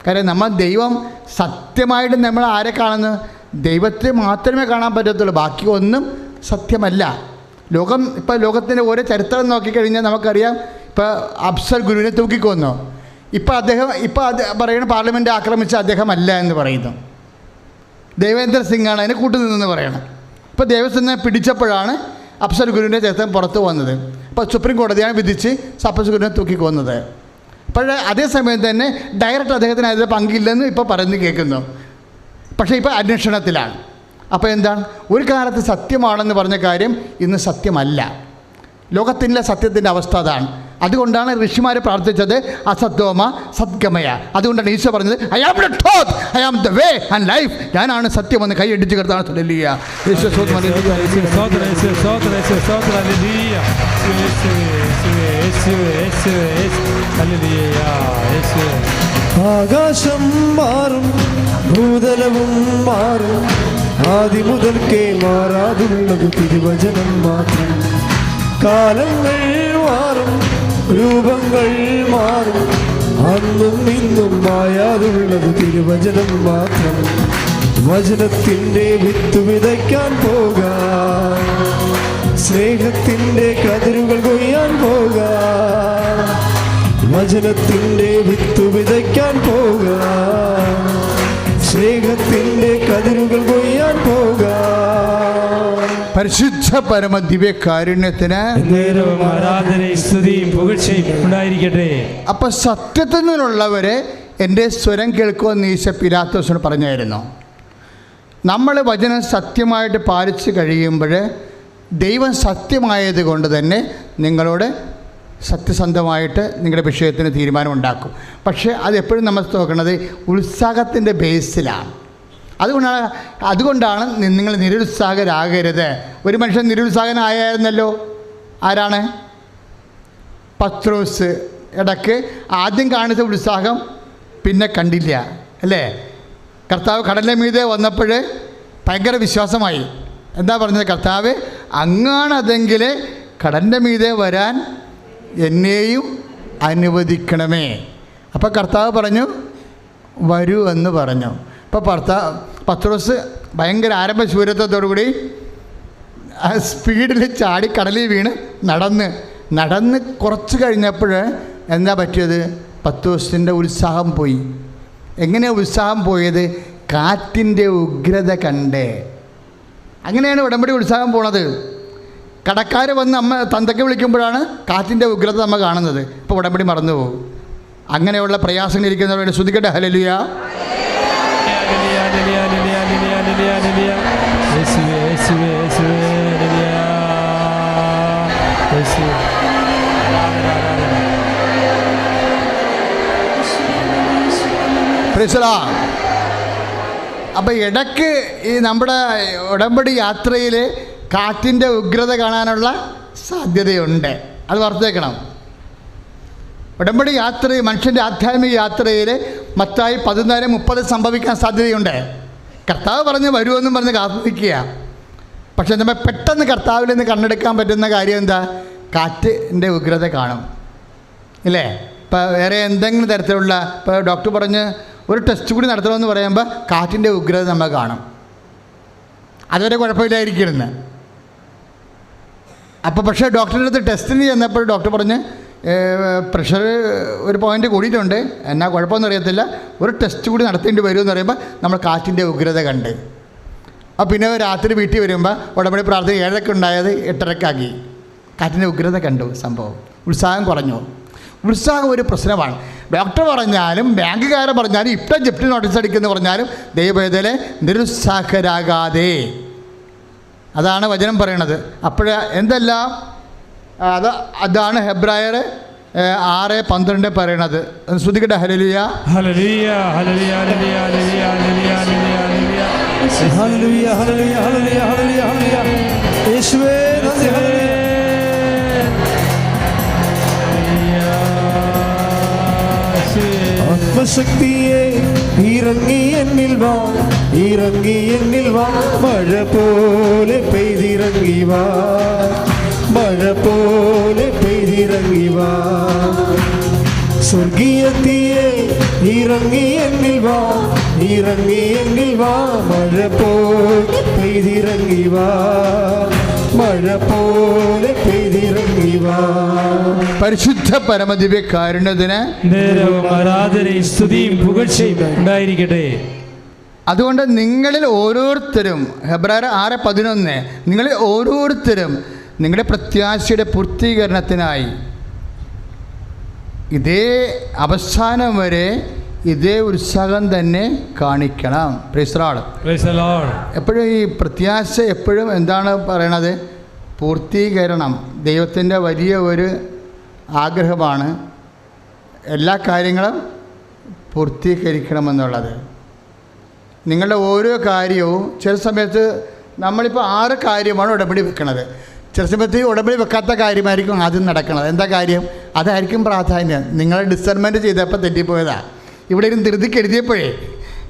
കാര്യം നമ്മൾ ദൈവം സത്യമായിട്ട് നമ്മൾ ആരെ കാണുന്നു? ദൈവത്തെ മാത്രമേ കാണാൻ പറ്റത്തുള്ളൂ. ബാക്കി ഒന്നും സത്യമല്ല. ഇപ്പോൾ ലോകത്തിൻ്റെ ഓരോ ചരിത്രം നോക്കിക്കഴിഞ്ഞാൽ നമുക്കറിയാം. ഇപ്പോൾ അഫ്സൽ ഗുരുവിനെ തൂക്കിക്കൊന്നു. ഇപ്പോൾ അത് പറയുന്ന പാർലമെൻറ്റ് ആക്രമിച്ച അദ്ദേഹമല്ല എന്ന് പറയുന്നു. ദേവേന്ദ്ര സിംഗാണ് അതിനെ കൂട്ടുനിന്നെന്ന് പറയണം. ഇപ്പോൾ ദേവസ്വനെ പിടിച്ചപ്പോഴാണ് അഫ്സൽ ഗുരുവിൻ്റെ ചരിത്രം പുറത്തു വന്നത്. അപ്പോൾ സുപ്രീം കോടതിയാണ് വിധിച്ച് അഫ്സൽ ഗുരുവിനെ തൂക്കിക്കൊന്നത്. അപ്പോൾ അതേസമയം തന്നെ ഡയറക്റ്റ് അദ്ദേഹത്തിന് അതിൽ പങ്കില്ലെന്ന് ഇപ്പോൾ പറഞ്ഞു കേൾക്കുന്നു. പക്ഷേ ഇപ്പോൾ അന്വേഷണത്തിലാണ്. അപ്പോൾ എന്താണ്? ഒരു കാലത്ത് സത്യമാണെന്ന് പറഞ്ഞ കാര്യം ഇന്ന് സത്യമല്ല. ലോകത്തിൻ്റെ സത്യത്തിൻ്റെ അവസ്ഥ അതാണ്. അതുകൊണ്ടാണ് ഋഷിമാർ പ്രാർത്ഥിച്ചത് അസദ്ഗമ സദ്ഗമയ. അതുകൊണ്ടാണ് ഈശോ പറഞ്ഞത് I am the truth, I am the way and life. ഞാനാണ് സത്യമെന്ന് കൈയടിച്ച് കിടത്താണ്. ഹല്ലേലൂയ, യേശുവേ സ്തോത്രം, ഹല്ലേലൂയ, യേശുവേ സ്തോത്രം, യേശുവേ സ്തോത്രം, യേശുവേ സ്തോത്രം, ഹല്ലേലൂയ, യേശുവേ, യേശുവേ, യേശുവേ, യേശുവേ, ഹല്ലേലൂയ, യേശുവേ. ആകാശം മാറും, ഭൂതലവും മാറും, ആദി മുതൽക്കേ മാറാതുള്ളത് തിരുവചനം മാത്രം. കാലങ്ങൾ മാറും, രൂപങ്ങൾ മാറും, അന്നും ഇന്നും മായാതുള്ളത് തിരുവചനം മാത്രം. വചനത്തിൻ്റെ വിത്ത് വിതയ്ക്കാൻ പോകാം, സ്നേഹത്തിൻ്റെ കതിരുകൾ കൊയ്യാൻ പോകാം. വചനത്തിൻ്റെ വിത്ത് വിതയ്ക്കാൻ പോകാം, സ്നേഹത്തിൻ്റെ കതിരുകൾ കൊയ്യാൻ പോകാം. പരിശുദ്ധ പരമ ദിവ്യകാരുണ്യത്തിന് നേരവും ആരാധനയും സ്തുതിയും പുകഴ്ചയും ഉണ്ടായിരിക്കട്ടെ. അപ്പം സത്യത്തിൽ നിന്നുള്ളവരെ എൻ്റെ സ്വരം കേൾക്കുമെന്ന് ഈശോ പിലാത്തോസിനോട് പറഞ്ഞായിരുന്നു. നമ്മൾ വചനം സത്യമായിട്ട് പാലിച്ച് കഴിയുമ്പോൾ ദൈവം സത്യമായത് കൊണ്ട് തന്നെ നിങ്ങളോട് സത്യസന്ധമായിട്ട് നിങ്ങളുടെ വിഷയത്തിന് തീരുമാനം. പക്ഷേ അതെപ്പോഴും നമ്മൾ നോക്കുന്നത് ഉത്സാഹത്തിൻ്റെ ബേസിലാണ്. അതുകൊണ്ടാണ് നിങ്ങൾ നിരുത്സാഹരാകരുത്. ഒരു മനുഷ്യൻ നിരുത്സാഹനായിരുന്നല്ലോ. ആരാണ്? പത്രോസ്. ഇടയ്ക്ക് ആദ്യം കാണിച്ച ഉത്സാഹം പിന്നെ കണ്ടില്ല, അല്ലേ? കർത്താവ് കടലിൻ്റെ മീതെ വന്നപ്പോൾ ഭയങ്കര വിശ്വാസമായി. എന്താ പറഞ്ഞത്? കർത്താവ് അങ്ങാണതെങ്കിൽ കടലിൻ്റെ മീതെ വരാൻ എന്നെയും അനുവദിക്കണമേ. അപ്പോൾ കർത്താവ് പറഞ്ഞു വരൂ എന്ന് പറഞ്ഞു. അപ്പോൾ പത്രോസ് ഭയങ്കര ആരംഭശൂരത്വത്തോടുകൂടി സ്പീഡിൽ ചാടി കടലിൽ വീണ് നടന്ന് കുറച്ച് കഴിഞ്ഞപ്പോൾ എന്താ പറ്റിയത്? പത്രോസിൻ്റെ ഉത്സാഹം പോയി. എങ്ങനെയാണ് ഉത്സാഹം പോയത്? കാറ്റിൻ്റെ ഉഗ്രത കണ്ടേ. അങ്ങനെയാണ് ഉടമ്പടി ഉത്സാഹം പോണത്. കടക്കാർ വന്ന് തന്തയ്ക്ക് വിളിക്കുമ്പോഴാണ് കാറ്റിൻ്റെ ഉഗ്രത നമ്മൾ കാണുന്നത്. ഇപ്പോൾ ഉടമ്പടി മറന്നു പോകും. അങ്ങനെയുള്ള പ്രയാസങ്ങൾ ഇരിക്കുന്നവരുടെ ശ്രുതിക്കട്ടെ. ഹല്ലേലൂയ, അപ്പോൾ ഇടയ്ക്ക് ഈ നമ്മുടെ ഉടമ്പടി യാത്രയിൽ കാറ്റിൻ്റെ ഉഗ്രത കാണാനുള്ള സാധ്യതയുണ്ട്. അത് ഓർത്തേക്കണം. ഉടമ്പടി യാത്ര മനുഷ്യൻ്റെ ആധ്യാത്മിക യാത്രയിൽ മത്തായി 14:30 സംഭവിക്കാൻ സാധ്യതയുണ്ട്. കർത്താവ് പറഞ്ഞ് വരുമെന്നും പറഞ്ഞ് കാത്തിരിക്കുക. പക്ഷെ നമ്മൾ പെട്ടെന്ന് കർത്താവിൽ നിന്ന് കണ്ണെടുക്കാൻ പറ്റുന്ന കാര്യം എന്താ? കാറ്റിൻ്റെ ഉഗ്രത കാണും, ഇല്ലേ? ഇപ്പോൾ വേറെ എന്തെങ്കിലും തരത്തിലുള്ള, ഇപ്പോൾ ഡോക്ടർ പറഞ്ഞ് ഒരു ടെസ്റ്റ് കൂടി നടത്തണമെന്ന് പറയുമ്പോൾ കാറ്റിൻ്റെ ഉഗ്രത നമ്മൾ കാണും. അതുവരെ കുഴപ്പമില്ലായിരിക്കുന്നു. അപ്പോൾ പക്ഷേ ഡോക്ടറുടെ അടുത്ത് ടെസ്റ്റിന് ചെന്നപ്പോൾ ഡോക്ടർ പറഞ്ഞ് പ്രഷർ ഒരു പോയിൻ്റ് കൂടിയിട്ടുണ്ട്, എന്നാ കുഴപ്പമൊന്നും അറിയത്തില്ല, ഒരു ടെസ്റ്റ് കൂടി നടത്തേണ്ടി വരുമെന്ന് പറയുമ്പോൾ നമ്മൾ കാറ്റിൻ്റെ ഉഗ്രത കണ്ട്. അപ്പോൾ പിന്നെ രാത്രി വീട്ടിൽ വരുമ്പോൾ ഉടമ്പടി പ്രാർത്ഥന 7:00 ഉണ്ടായത് 8:30 കാറ്റിൻ്റെ ഉഗ്രത കണ്ടു. സംഭവം ഉത്സാഹം കുറഞ്ഞു. ഉത്സാഹം ഒരു പ്രശ്നമാണ്. ഡോക്ടർ പറഞ്ഞാലും ബാങ്കുകാരെ പറഞ്ഞാലും ഇപ്പം ജപ്തി നോട്ടീസ് അടിക്കുമെന്ന് പറഞ്ഞാലും ദൈവവേദനയിലെ നിരുത്സാഹരാകാതെ, അതാണ് വചനം പറയണത്. അപ്പോൾ എന്തെല്ലാം അതാണ് ഹെബ്രായർ 6:12 പറയണത്. ശ്രുതികട്ടെ. ഹല്ലേലൂയ ഹല്ലേലൂയ ഹല്ലേലൂയ ഹല്ലേലൂയ ഹല്ലേലൂയ ഹല്ലേലൂയ ഹല്ലേലൂയ ഹല്ലേലൂയ ഹല്ലേലൂയ ഹല്ലേലൂയ ഹല്ലേലൂയ യേശുവേ നന്ദി. ഹല്ലേലൂയ ആത്മശക്തിയെ ഇറങ്ങി എന്നിൽ വാ, ഇറങ്ങി എന്നിൽ വാ, മഴ പോലെ പെയ്തിറങ്ങി വാ, മഴ പോലെ പെയ്തിറങ്ങി വാ. സ്വർഗീയത്തിയെ ഇറങ്ങി എന്നിൽ വാ, ഇറങ്ങി എന്നിൽ വാ, മഴ പോലെ പെയ്തിറങ്ങി വാ, മഴ പോലെ പെയ്തിറങ്ങി വാ. പരിശുദ്ധ പരമദിവ്യ കാരുണ്യത്തിന് നേരവും ആരാധനയും സ്തുതിയും പുകഴ്ചയും ഉണ്ടായിരിക്കട്ടെ. അതുകൊണ്ട് നിങ്ങളിൽ ഓരോരുത്തരും, ഹെബ്രായർ 6:11, നിങ്ങളിൽ ഓരോരുത്തരും നിങ്ങളുടെ പ്രത്യാശയുടെ പൂർത്തീകരണത്തിനായി ഇതേ അവസാനം വരെ ഇതേ ഉത്സാഹം തന്നെ കാണിക്കണം. Praise the Lord. എപ്പോഴും ഈ പ്രത്യാശ എപ്പോഴും എന്താണ് പറയണത്? പൂർത്തീകരണം. ദൈവത്തിൻ്റെ വലിയ ഒരു ആഗ്രഹമാണ് എല്ലാ കാര്യങ്ങളും പൂർത്തീകരിക്കണമെന്നുള്ളത്. നിങ്ങളുടെ ഓരോ കാര്യവും ചില സമയത്ത് നമ്മളിപ്പോൾ 6 കാര്യമാണ് ഉടമ്പടി വെക്കണത്. ചില സമയത്ത് ഉടമ്പടി വെക്കാത്ത കാര്യമായിരിക്കും ആദ്യം നടക്കുന്നത്. എന്താ കാര്യം? അതായിരിക്കും പ്രാധാന്യം. നിങ്ങൾ ഡിസൈൻമെൻറ്റ് ചെയ്തപ്പോൾ തെറ്റിപ്പോയതാണ്. ഇവിടെ ഇരുന്ന് ധൃതിക്ക് എഴുതിയപ്പോഴേ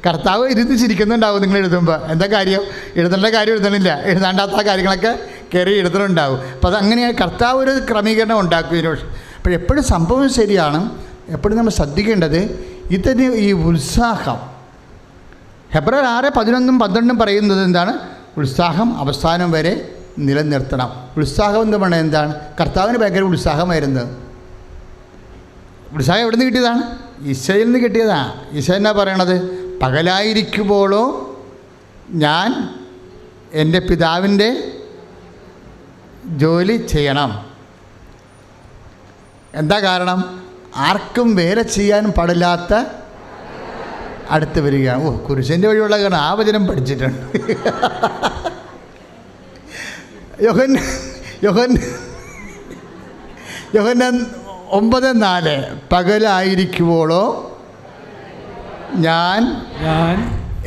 കർത്താവ് ഇരുന്ന് ചിരിക്കുന്നുണ്ടാവും നിങ്ങൾ എഴുതുമ്പോൾ. എന്താ കാര്യം? എഴുതേണ്ട കാര്യം എഴുതണില്ല, എഴുതാണ്ടാത്ത കാര്യങ്ങളൊക്കെ കയറി എഴുതലുണ്ടാവും. അപ്പോൾ അതങ്ങനെയാണ് കർത്താവ് ഒരു ക്രമീകരണം ഉണ്ടാക്കും ഇതിനോട്. അപ്പോൾ എപ്പോഴും സംഭവം ശരിയാണ്. എപ്പോഴും നമ്മൾ ശ്രദ്ധിക്കേണ്ടത് ഇതിന് ഈ ഉത്സാഹം. ഹെബ്രായർ 6:11-12 പറയുന്നത് എന്താണ്? ഉത്സാഹം അവസാനം വരെ നിലനിർത്തണം. ഉത്സാഹം എന്ന് പറഞ്ഞാൽ എന്താണ്? കർത്താവിന് ഭയങ്കര ഉത്സാഹമായിരുന്നു. ഉത്സാഹം എവിടെ നിന്ന് കിട്ടിയതാണ്? ഈശോയിൽ നിന്ന് കിട്ടിയതാണ്. ഈശോ എന്നാ പറയണത്? പകലായിരിക്കുമ്പോഴോ ഞാൻ എൻ്റെ പിതാവിൻ്റെ ജോലി ചെയ്യണം. എന്താ കാരണം? ആർക്കും വേല ചെയ്യാൻ പാടില്ലാത്ത അടുത്ത് വരികയാണ്. കുരിശിൻ്റെ വഴിയുള്ള കാരണം ആ വചനം പഠിച്ചിട്ടുണ്ട്. യോഹന്നാൻ 9:4 പകലായിരിക്കുമ്പോഴോ ഞാൻ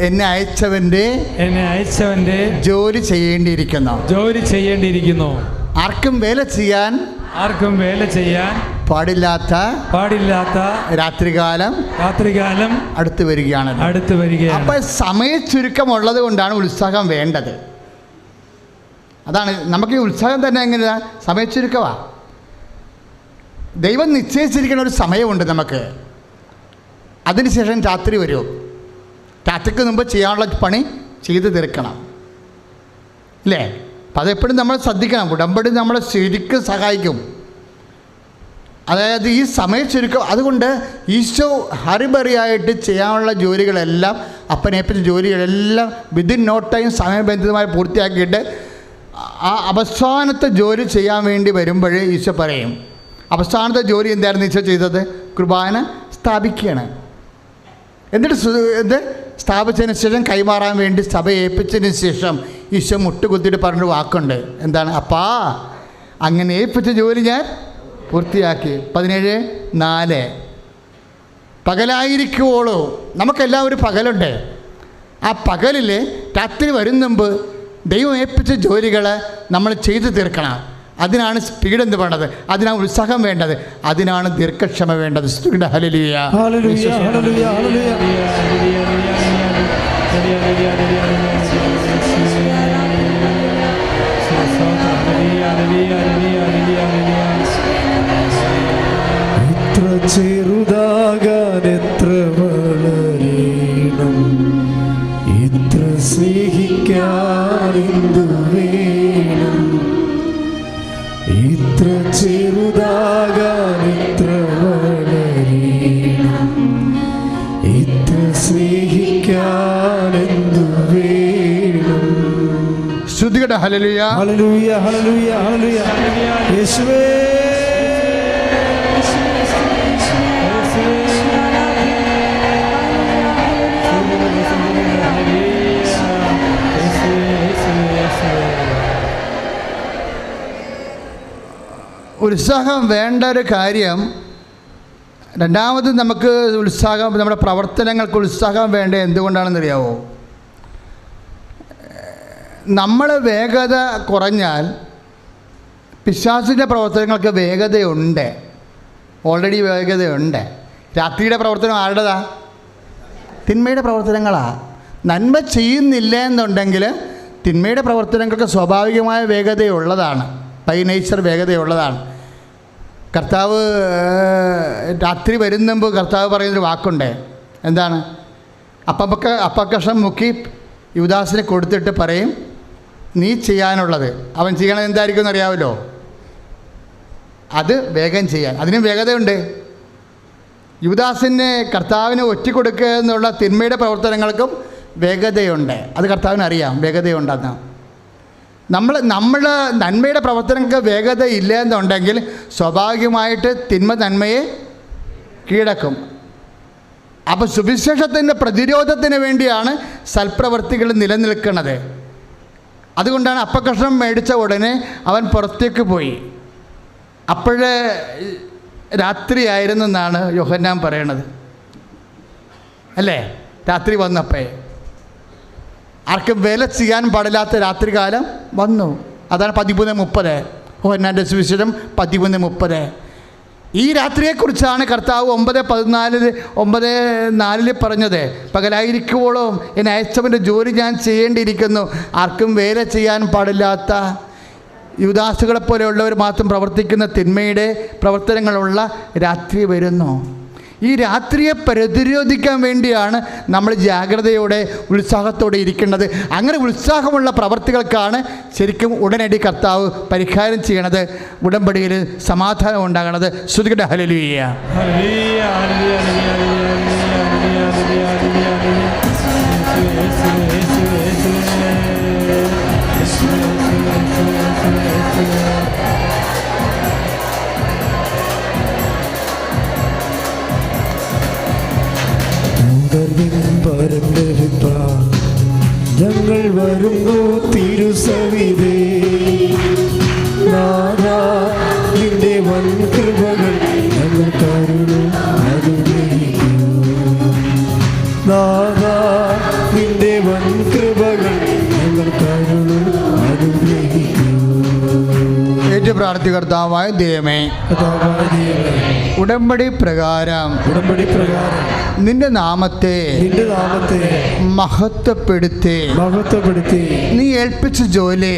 എന്നെ അയച്ചവൻ്റെ ജോലി ചെയ്യേണ്ടിയിരിക്കുന്നു. ആർക്കും വേല ചെയ്യാൻ പാടില്ലാത്ത രാത്രികാലം അടുത്ത് വരികയാണ്. അപ്പോൾ സമയ ചുരുക്കമുള്ളത് കൊണ്ടാണ് ഉത്സാഹം വേണ്ടത്. അതാണ് നമുക്ക് ഈ ഉത്സാഹം തന്നെ എങ്ങനെയാണ്? സമയ ചുരുക്കമാണ്. ദൈവം നിശ്ചയിച്ചിരിക്കുന്ന ഒരു സമയമുണ്ട് നമുക്ക്. അതിനുശേഷം രാത്രി വരും. രാത്രിക്ക് മുമ്പ് ചെയ്യാനുള്ള പണി ചെയ്ത് തീർക്കണം, ഇല്ലേ? അപ്പം അതെപ്പോഴും നമ്മൾ ശ്രദ്ധിക്കണം. ഉടമ്പടി നമ്മളെ ശരിക്കും സഹായിക്കും. അതായത് ഈ സമയ ചുരുക്കം. അതുകൊണ്ട് ഈശോ ഹറിബറിയായിട്ട് ചെയ്യാനുള്ള ജോലികളെല്ലാം, അപ്പനേൽപ്പിച്ച ജോലികളെല്ലാം വിതിൻ നോ ടൈം സമയബന്ധിതമായി പൂർത്തിയാക്കിയിട്ട് ആ അവസാനത്തെ ജോലി ചെയ്യാൻ വേണ്ടി വരുമ്പോൾ ഈശോ പറയും. അവസാനത്തെ ജോലി എന്തായിരുന്നു ഈശോ ചെയ്തത്? കുർബാന സ്ഥാപിക്കുകയാണ്. എന്നിട്ട് സ്ഥാപിച്ചതിന് ശേഷം കൈമാറാൻ വേണ്ടി സഭ ഏൽപ്പിച്ചതിന് ശേഷം ഈശോ മുട്ടുകുത്തിയിട്ട് പറഞ്ഞൊരു വാക്കുണ്ട്. എന്താണ്? അപ്പാ, അങ്ങനെ ഏൽപ്പിച്ച ജോലി ഞാൻ പൂർത്തിയാക്കി. 17:4 പകലായിരിക്കുവോളൂ. നമുക്കെല്ലാം ഒരു പകലുണ്ട്. ആ പകലിൽ രാത്രി വരുന്ന മുമ്പ് ദൈവം ഏൽപ്പിച്ച ജോലികൾ നമ്മൾ ചെയ്തു തീർക്കണം. അതിനാണ് സ്പീഡ് എന്ന് വേണ്ടത്, അതിനാണ് ഉത്സാഹം വേണ്ടത്, അതിനാണ് ദീർഘക്ഷമ വേണ്ടത്. സ്തുതിയുടെ ഹല്ലേലൂയ. ഹല്ലേലൂയ ഹല്ലേലൂയ ഹല്ലേലൂയ. എത്ര ചെറുതാകാൻ എത്ര വളരണം, എത്ര സ്നേഹിക്കാൻ എന്തു വേണം. എത്ര ചെറുതാകാൻ എത്ര വളരണം, എത്ര സ്നേഹിക്കാൻ എന്തു വേണം. സ്തുതിയുടെ ഹല്ലേലൂയ. ഹല്ലേലൂയ ഹല്ലേലൂയ ഹല്ലേലൂയ. യേശുവേ ഉത്സാഹം വേണ്ട ഒരു കാര്യം. രണ്ടാമത് നമുക്ക് ഉത്സാഹം, നമ്മുടെ പ്രവർത്തനങ്ങൾക്ക് ഉത്സാഹം വേണ്ട എന്തുകൊണ്ടാണെന്നറിയാവോ? നമ്മൾ വേഗത കുറഞ്ഞാൽ പിശാചിൻ്റെ പ്രവർത്തനങ്ങൾക്ക് വേഗതയുണ്ട്, ഓൾറെഡി വേഗതയുണ്ട്. രാത്രിയുടെ പ്രവർത്തനം ആരുടേതാ? തിന്മയുടെ പ്രവർത്തനങ്ങളാണ്. നന്മ ചെയ്യുന്നില്ല എന്നുണ്ടെങ്കിൽ തിന്മയുടെ പ്രവർത്തനങ്ങൾക്ക് സ്വാഭാവികമായ വേഗതയുള്ളതാണ്, ബൈ നേച്ചർ വേഗതയുള്ളതാണ്. കർത്താവ് രാത്രി വരുന്നുമ്പ് കർത്താവ് പറയുന്നൊരു വാക്കുണ്ട്. എന്താണ്? അപ്പക്കഷ്ണം മുക്കി യൂദാസിനെ കൊടുത്തിട്ട് പറയും, നീ ചെയ്യാനുള്ളത്. അവൻ ചെയ്യണത് എന്തായിരിക്കും എന്നറിയാമല്ലോ? അത് വേഗം ചെയ്യാൻ, അതിനും വേഗതയുണ്ട്. യൂദാസിനെ കർത്താവിന് ഒറ്റിക്കൊടുക്കുക എന്നുള്ള തിന്മയുടെ പ്രവർത്തനങ്ങൾക്കും വേഗതയുണ്ട്. അത് കർത്താവിന് അറിയാം, വേഗതയുണ്ടെന്ന്. നമ്മൾ നന്മയുടെ പ്രവർത്തനങ്ങൾക്ക് വേഗത ഇല്ല എന്നുണ്ടെങ്കിൽ സ്വാഭാവികമായിട്ട് തിന്മ നന്മയെ കീഴടക്കും. അപ്പോൾ സുവിശേഷത്തിൻ്റെ പ്രതിരോധത്തിന് വേണ്ടിയാണ് സൽപ്രവർത്തികൾ നിലനിൽക്കുന്നത്. അതുകൊണ്ടാണ് അപ്പക്കഷ്ണം മേടിച്ച ഉടനെ അവൻ പുറത്തേക്ക് പോയി. അപ്പോഴേ രാത്രിയായിരുന്നെന്നാണ് യോഹന്നാൻ പറയണത്, അല്ലേ? രാത്രി വന്നപ്പോൾ ആർക്കും വേല ചെയ്യാൻ പാടില്ലാത്ത രാത്രികാലം വന്നു. അതാണ് 13:30, യോഹന്നാൻ്റെ സുവിശേഷം 13:30. ഈ രാത്രിയെക്കുറിച്ചാണ് കർത്താവ് 9:4 പറഞ്ഞത്. പകലായിരിക്കുവോളം എന്നെ അയച്ചവൻ്റെ ജോലി ഞാൻ ചെയ്യേണ്ടിയിരിക്കുന്നു. ആർക്കും വേല ചെയ്യാൻ പാടില്ലാത്ത യൂദാസുകളെപ്പോലെയുള്ളവർ മാത്രം പ്രവർത്തിക്കുന്ന തിന്മയുടെ പ്രവർത്തനങ്ങളുള്ള രാത്രി വരുന്നു. ഈ രാത്രിയെ പ്രതിരോധിക്കാൻ വേണ്ടിയാണ് നമ്മൾ ജാഗ്രതയോടെ ഉത്സാഹത്തോടെ ഇരിക്കേണ്ടത്. അങ്ങനെ ഉത്സാഹമുള്ള പ്രവർത്തികൾക്കാണ് ശരിക്കും ഉടനടി കർത്താവ് പരിഹാരം ചെയ്യണത്, ഉടമ്പടിയിൽ സമാധാനം ഉണ്ടാകണത്. സ്തുതിക്കട്ടെ ഹല്ലേലൂയ. ഞങ്ങൾ വരുന്നു തിരുസവിധേ, നാഥാ നിന്റെ വൻ കൃപകൾ ഞങ്ങൾ കരുണ അനുഗ്രഹിക്കൂ. നാഥാ നിന്റെ വൻ കൃപകൾ ഞങ്ങൾ കരുണ അനുഗ്രഹിക്കൂ. ഏറ്റു പ്രാർത്ഥികർത്താവായ ദൈവമേ, ഉടമ്പടി പ്രകാരം നിന്റെ നാമത്തെ മഹത്വപ്പെടുത്തി നീ ഏൽപ്പിച്ച ജോലി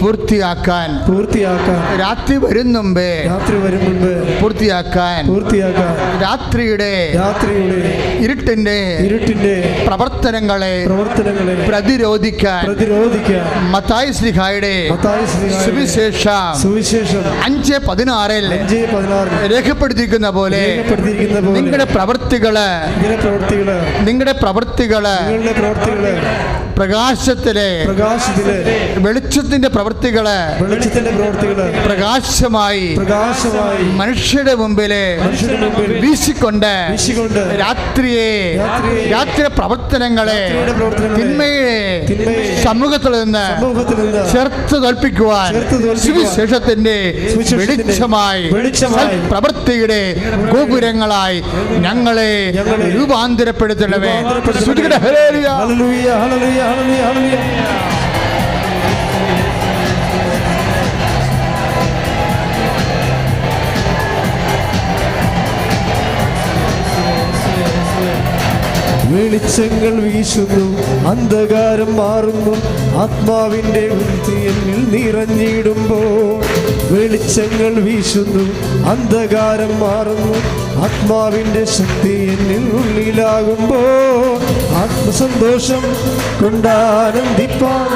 പൂർത്തിയാക്കാൻ രാത്രി വരും മുമ്പേ പൂർത്തിയാക്കാൻ രാത്രിയുടെ ഇരുട്ടിന്റെ പ്രവർത്തനങ്ങളെ പ്രതിരോധിക്കാൻ മത്തായി ശ്ലീഹായുടെ സുവിശേഷം 5:16 രേഖപ്പെടുത്തിയിരിക്കുന്ന പോലെ നിങ്ങളുടെ പ്രവൃത്തികള് പ്രകാശത്തിലെ വെളിച്ചത്തിന്റെ പ്രവൃത്തികളെ പ്രകാശമായി മനുഷ്യരുടെ മുമ്പില് വീശിക്കൊണ്ട് രാത്രി പ്രവർത്തനങ്ങളെ തിന്മയെ സമൂഹത്തിൽ നിന്ന് ചേർത്ത് തോൽപ്പിക്കുവാൻ സുവിശേഷത്തിന്റെ വെളിച്ചമായി പ്രവൃത്തിയുടെ ഗോപുരങ്ങളായി ഞങ്ങളെ രൂപാന്തരപ്പെടുത്തണമേ. വെളിച്ചങ്ങൾ വീശുന്നു, അന്ധകാരം മാറുന്നു, ആത്മാവിൻ്റെ വൃത്തി എന്നിൽ നിറഞ്ഞിടുമ്പോൾ. വെളിച്ചങ്ങൾ വീശുന്നു, അന്ധകാരം മാറുന്നു, ആത്മാവിൻ്റെ ശക്തി എന്നിൽ ഉള്ളിലാകുമ്പോൾ. ആത്മസന്തോഷം കൊണ്ടാനന്ദിപ്പാൻ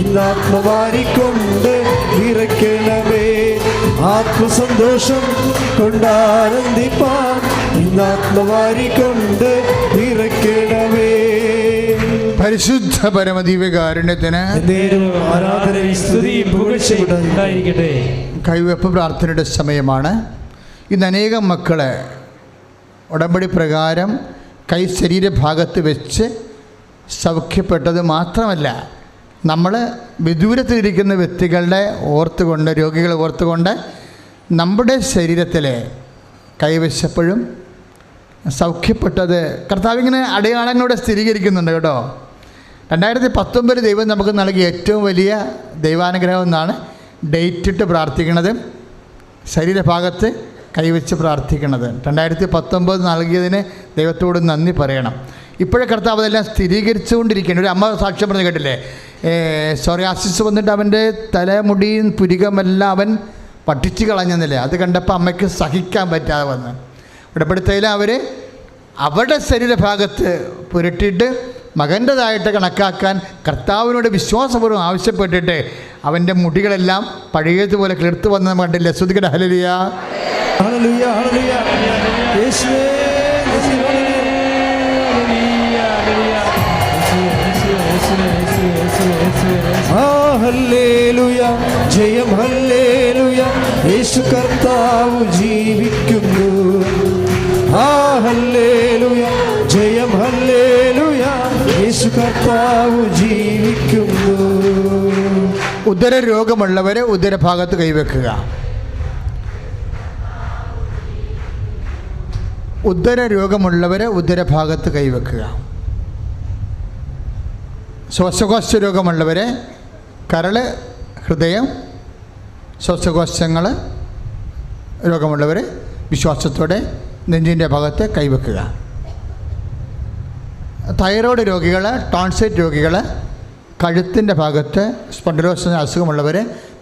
ഇന്നാത്മമാരിക്കൊണ്ട് നിറയ്ക്കണമേ. ആത്മസന്തോഷം കൊണ്ടാനന്ദിപ്പാൻ ഇന്നാത്മമാരിക്കൊണ്ട് നിറയ്ക്കണമേ. പരിശുദ്ധ പരമദിവ്യകാരുണ്യത്തിന് കൈവെപ്പ് പ്രാർത്ഥനയുടെ സമയമാണ്. ഇന്ന് അനേകം മക്കളെ ഉടമ്പടി പ്രകാരം കൈ ശരീരഭാഗത്ത് വെച്ച് സൗഖ്യപ്പെട്ടത് മാത്രമല്ല, നമ്മൾ വിദൂരത്തിലിരിക്കുന്ന വ്യക്തികളുടെ ഓർത്തുകൊണ്ട്, രോഗികളെ ഓർത്തുകൊണ്ട് നമ്മുടെ ശരീരത്തിലെ കൈവശപ്പോഴും സൗഖ്യപ്പെട്ടത് കർത്താവിങ്ങനെ അടയാളങ്ങളോടെ സ്ഥിരീകരിക്കുന്നുണ്ട് കേട്ടോ. 2019 ദൈവം നമുക്ക് നൽകിയ ഏറ്റവും വലിയ ദൈവാനുഗ്രഹം എന്നാണ് ഡേറ്റ് ഇട്ട് പ്രാർത്ഥിക്കുന്നത്, ശരീരഭാഗത്ത് കൈവച്ച് പ്രാർത്ഥിക്കുന്നത്. 2019 നൽകിയതിന് ദൈവത്തോട് നന്ദി പറയണം. ഇപ്പോഴേ കർത്താവ് അതെല്ലാം സ്ഥിരീകരിച്ചുകൊണ്ടിരിക്കുകയാണ്. ഒരു അമ്മ സാക്ഷ്യം പറഞ്ഞ് കേട്ടില്ലേ, സോറിയാസിസ് വന്നിട്ട് അവൻ്റെ തലമുടിയും പുരികമെല്ലാം അവൻ പട്ടിച്ച് കളഞ്ഞെന്നില്ലേ. അത് കണ്ടപ്പോൾ അമ്മയ്ക്ക് സഹിക്കാൻ പറ്റാതെ വന്ന് ഇടപെടുത്തയിൽ അവർ അവരുടെ ശരീരഭാഗത്ത് പുരട്ടിയിട്ട് മകൻ്റെതായിട്ട് കണക്കാക്കാൻ കർത്താവിനോട് വിശ്വാസപൂർവ്വം ആവശ്യപ്പെട്ടിട്ട് അവൻ്റെ മുടികളെല്ലാം പഴയതുപോലെ കിളിർത്ത് വന്ന് കണ്ടില്ലേ. ശ്രുതിക്കട്ടെ ഹല്ലേലൂയ. ഹല്ലേലൂയ, ഹല്ലേലൂയ. യേശുവേ ഹല്ലേലൂയ, ജയം ഹല്ലേലൂയ, യേശു കർത്താവ് ജീവിക്കുന്നു. ഹല്ലേലൂയ, ജയം ഹല്ലേലൂയ, യേശു കർത്താവ് ജീവിക്കുന്നു. ഉദര രോഗമുള്ളവരെ ഉദരഭാഗത്ത് കൈവെക്കുക. ഉദര രോഗമുള്ളവരെ ഉദരഭാഗത്ത് കൈവെക്കുക. ശ്വാസകോശ രോഗമുള്ളവരെ കരള്, ഹൃദയം, ശ്വാസകോശങ്ങൾ രോഗമുള്ളവർ വിശ്വാസത്തോടെ നെഞ്ചിൻ്റെ ഭാഗത്ത് കൈവെക്കുക. തൈറോയ്ഡ് രോഗികൾ, ടോൺസൈറ്റ് രോഗികൾ കഴുത്തിൻ്റെ ഭാഗത്ത്, സ്പോണ്ടിലോസിസ് അസുഖമുള്ളവർ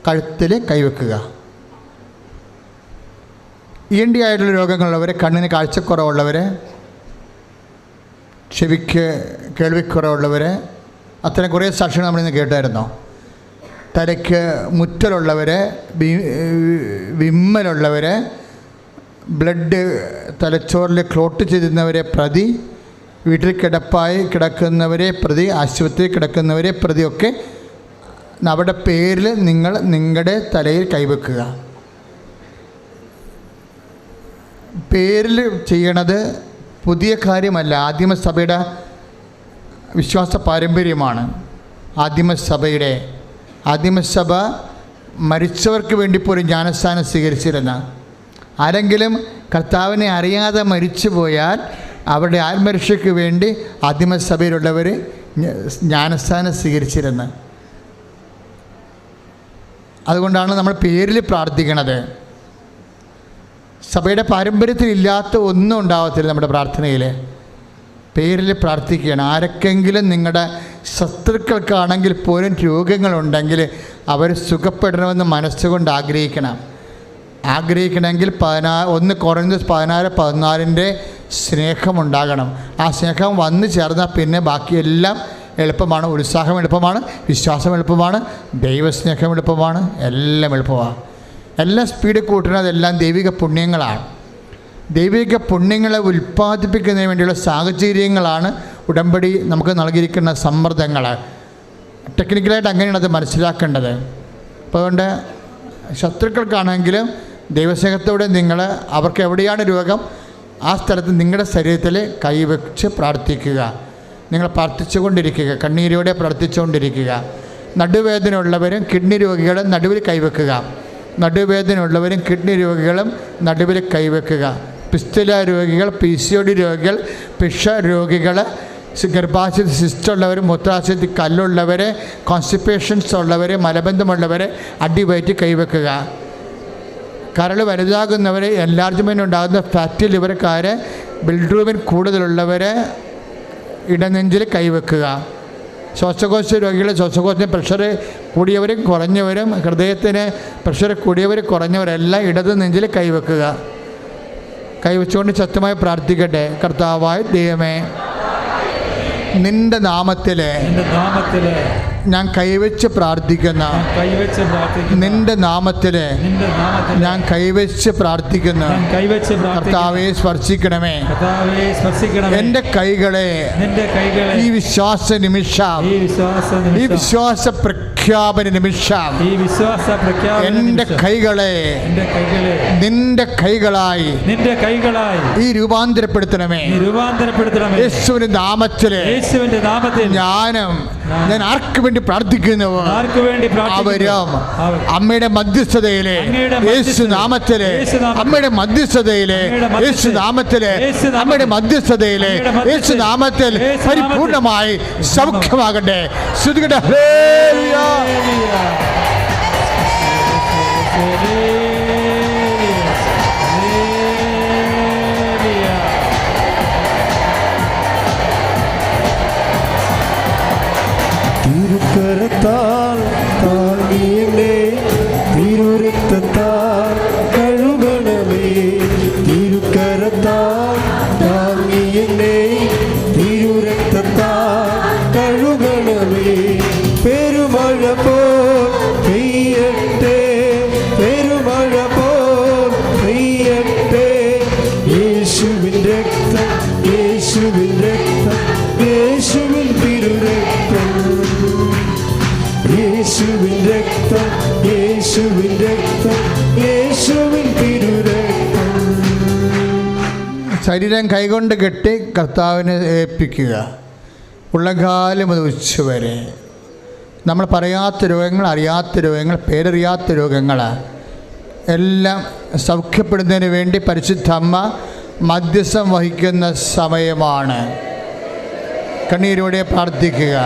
കഴുത്തിൽ കൈവെക്കുക. ENT ആയിട്ടുള്ള രോഗങ്ങളുള്ളവർ, കണ്ണിന് കാഴ്ചക്കുറവുള്ളവർ, ചെവിക്ക് കേൾവിക്കുറവുള്ളവർ, അത്തരം കുറേ സാക്ഷ്യങ്ങൾ നമ്മളിന്ന് കേട്ടായിരുന്നോ. തലയ്ക്ക് മുറ്റലുള്ളവർ, വിമ്മലുള്ളവർ, ബ്ലഡ് തലച്ചോറിൽ ക്ലോട്ട് ചെയ്തിരുന്നവരെ പ്രതി, വീട്ടിൽ കിടപ്പായി കിടക്കുന്നവരെ പ്രതി, ആശുപത്രിയിൽ കിടക്കുന്നവരെ പ്രതിയൊക്കെ അവരുടെ പേരിൽ നിങ്ങൾ നിങ്ങളുടെ തലയിൽ കൈവെക്കുക. പേരിൽ ചെയ്യണത് പുതിയ കാര്യമല്ല, ആദിമസഭയുടെ വിശ്വാസ പാരമ്പര്യമാണ്. ആദിമസഭ മരിച്ചവർക്ക് വേണ്ടി പോലും ജ്ഞാനസ്ഥാനം സ്വീകരിച്ചിരുന്ന, ആരെങ്കിലും കർത്താവിനെ അറിയാതെ മരിച്ചു പോയാൽ അവരുടെ ആത്മരക്ഷയ്ക്ക് വേണ്ടി ആദിമസഭയിലുള്ളവർ ജ്ഞാനസ്ഥാനം സ്വീകരിച്ചിരുന്നത്. അതുകൊണ്ടാണ് നമ്മൾ പേരിൽ പ്രാർത്ഥിക്കണത്. സഭയുടെ പാരമ്പര്യത്തിൽ ഇല്ലാത്ത ഒന്നും ഉണ്ടാവത്തില്ല നമ്മുടെ പ്രാർത്ഥനയിൽ. പേരിൽ പ്രാർത്ഥിക്കുകയാണ്. ആരൊക്കെങ്കിലും നിങ്ങളുടെ ശത്രുക്കൾക്കാണെങ്കിൽ പോലും രോഗങ്ങളുണ്ടെങ്കിൽ അവർ സുഖപ്പെടണമെന്ന് മനസ്സുകൊണ്ട് ആഗ്രഹിക്കണമെങ്കിൽ 1 Corinthians 16:14 സ്നേഹമുണ്ടാകണം. ആ സ്നേഹം വന്നു ചേർന്നാൽ പിന്നെ ബാക്കിയെല്ലാം എളുപ്പമാണ്. ഉത്സാഹം എളുപ്പമാണ്, വിശ്വാസം എളുപ്പമാണ്, ദൈവസ്നേഹം എളുപ്പമാണ്, എല്ലാം എളുപ്പമാണ്. എല്ലാം സ്പീഡ് കൂട്ടുന്നതെല്ലാം ദൈവിക പുണ്യങ്ങളാണ്. ദൈവിക പുണ്യങ്ങളെ ഉൽപ്പാദിപ്പിക്കുന്നതിന് വേണ്ടിയുള്ള സാഹചര്യങ്ങളാണ് ഉടമ്പടി നമുക്ക് നൽകിയിരിക്കുന്ന സമ്മർദ്ദങ്ങൾ. ടെക്നിക്കലായിട്ട് അങ്ങനെയാണ് അത് മനസ്സിലാക്കേണ്ടത്. അപ്പോൾ അതുകൊണ്ട് ശത്രുക്കൾക്കാണെങ്കിലും ദൈവസ്നേഹത്തോടെ നിങ്ങൾ അവർക്ക് എവിടെയാണ് രോഗം ആ സ്ഥലത്ത് നിങ്ങളുടെ ശരീരത്തിൽ കൈവച്ച് പ്രാർത്ഥിക്കുക. നിങ്ങൾ പ്രാർത്ഥിച്ചുകൊണ്ടിരിക്കുക, കണ്ണീരോടെ പ്രാർത്ഥിച്ചുകൊണ്ടിരിക്കുക. നടുവേദന ഉള്ളവരും കിഡ്നി രോഗികളും നടുവിൽ കൈവെക്കുക. നടുവേദന ഉള്ളവരും കിഡ്നി രോഗികളും നടുവിൽ കൈവെക്കുക. പിസ്തുല രോഗികൾ, PCOD രോഗികൾ, പിഷ രോഗികൾ, ഗർഭാശയത്തിൽ സിസ്റ്റ് ഉള്ളവർ, മൂത്രാശയത്തിൽ കല്ലുള്ളവർ, കോൺസ്റ്റിപ്പേഷൻസ് ഉള്ളവർ, മലബന്ധമുള്ളവർ അടിവയറ്റി കൈവെക്കുക. കരൾ വലുതാകുന്നവർ, എൻലാർജ്മെൻ്റ് ഉണ്ടാകുന്ന ഫാറ്റി ലിവർക്കാർ, ബിൽഡ്രൂബിൻ കൂടുതലുള്ളവർ ഇടനെഞ്ചിൽ കൈവെക്കുക. ശ്വാസകോശ രോഗികൾ, ശ്വാസകോശത്തിന് പ്രഷർ കൂടിയവരും കുറഞ്ഞവരും, ഹൃദയത്തിന് പ്രഷർ കൂടിയവർ കുറഞ്ഞവരെല്ലാം ഇടത് നെഞ്ചിൽ കൈവെക്കുക. കൈവച്ചുകൊണ്ട് ശക്തമായി പ്രാർത്ഥിക്കട്ടെ. കർത്താവായ ദൈവമേ, നിന്റെ നാമത്തിൽ ഞാൻ കൈവച്ച് പ്രാർത്ഥിക്കുന്ന, നിന്റെ നാമത്തിൽ ഞാൻ കൈവച്ച് പ്രാർത്ഥിക്കുന്നു. കർത്താവെ സ്പർശിക്കണമേ. എൻ്റെ കൈകളെ ഈ വിശ്വാസ നിമിഷം, ഈ വിശ്വാസ പ്രഖ്യാപന നിമിഷം എൻ്റെ കൈകളെ നിന്റെ കൈകളായി ഈ രൂപാന്തരപ്പെടുത്തണമേ. യേശുവിന്റെ നാമത്തില് ഞാൻ ആർക്ക് വേണ്ടി പ്രാർത്ഥിക്കുന്നവോ അവരും അമ്മയുടെ മധ്യസ്ഥതയിലെ യേശു നാമത്തിലെ, അമ്മയുടെ മധ്യസ്ഥതയിലെ യേശു നാമത്തിലെ, അമ്മയുടെ മധ്യസ്ഥതയിലെ യേശു നാമത്തിൽ പരിപൂർണമായി സൗഖ്യമാകട്ടെ. ശ്രുതികട്ടെ. തിരുക്കരത്താൽ താങ്ങിയേ, തിരുരക്തത്താൽ കഴുകണമേ. തിരുക്കരത്താൽ താങ്ങിയേ, തിരുരക്തത്താൽ കഴുകണമേ. പെരുമഴ പോൽ പെയ്യട്ടെ, പെരുമഴ പോൽ പെയ്യട്ടെ. യേശുവിൻ രക്തം, യേശുവിൻ രക്തം, യേശുവിൻ തിരുരക്തം, യേശുവിൻ രക്തം, യേശുവിൻ രക്തം, യേശുവിൻ തിരുരക്തം. ശരീരം കൈകൊണ്ട് കെട്ടി കർത്താവിനെ ഏൽപ്പിക്കുക. ഉള്ളകാലം മുതൽ ഉച്ചവരെ നമ്മൾ പറയാത്ത രോഗങ്ങൾ, അറിയാത്ത രോഗങ്ങൾ, പേരറിയാത്ത രോഗങ്ങൾ എല്ലാം സൗഖ്യപ്പെടുന്നതിന് വേണ്ടി പരിശുദ്ധ അമ്മ മധ്യസ്ഥം വഹിക്കുന്ന സമയമാണ്. കണ്ണീരോടെ പ്രാർത്ഥിക്കുക.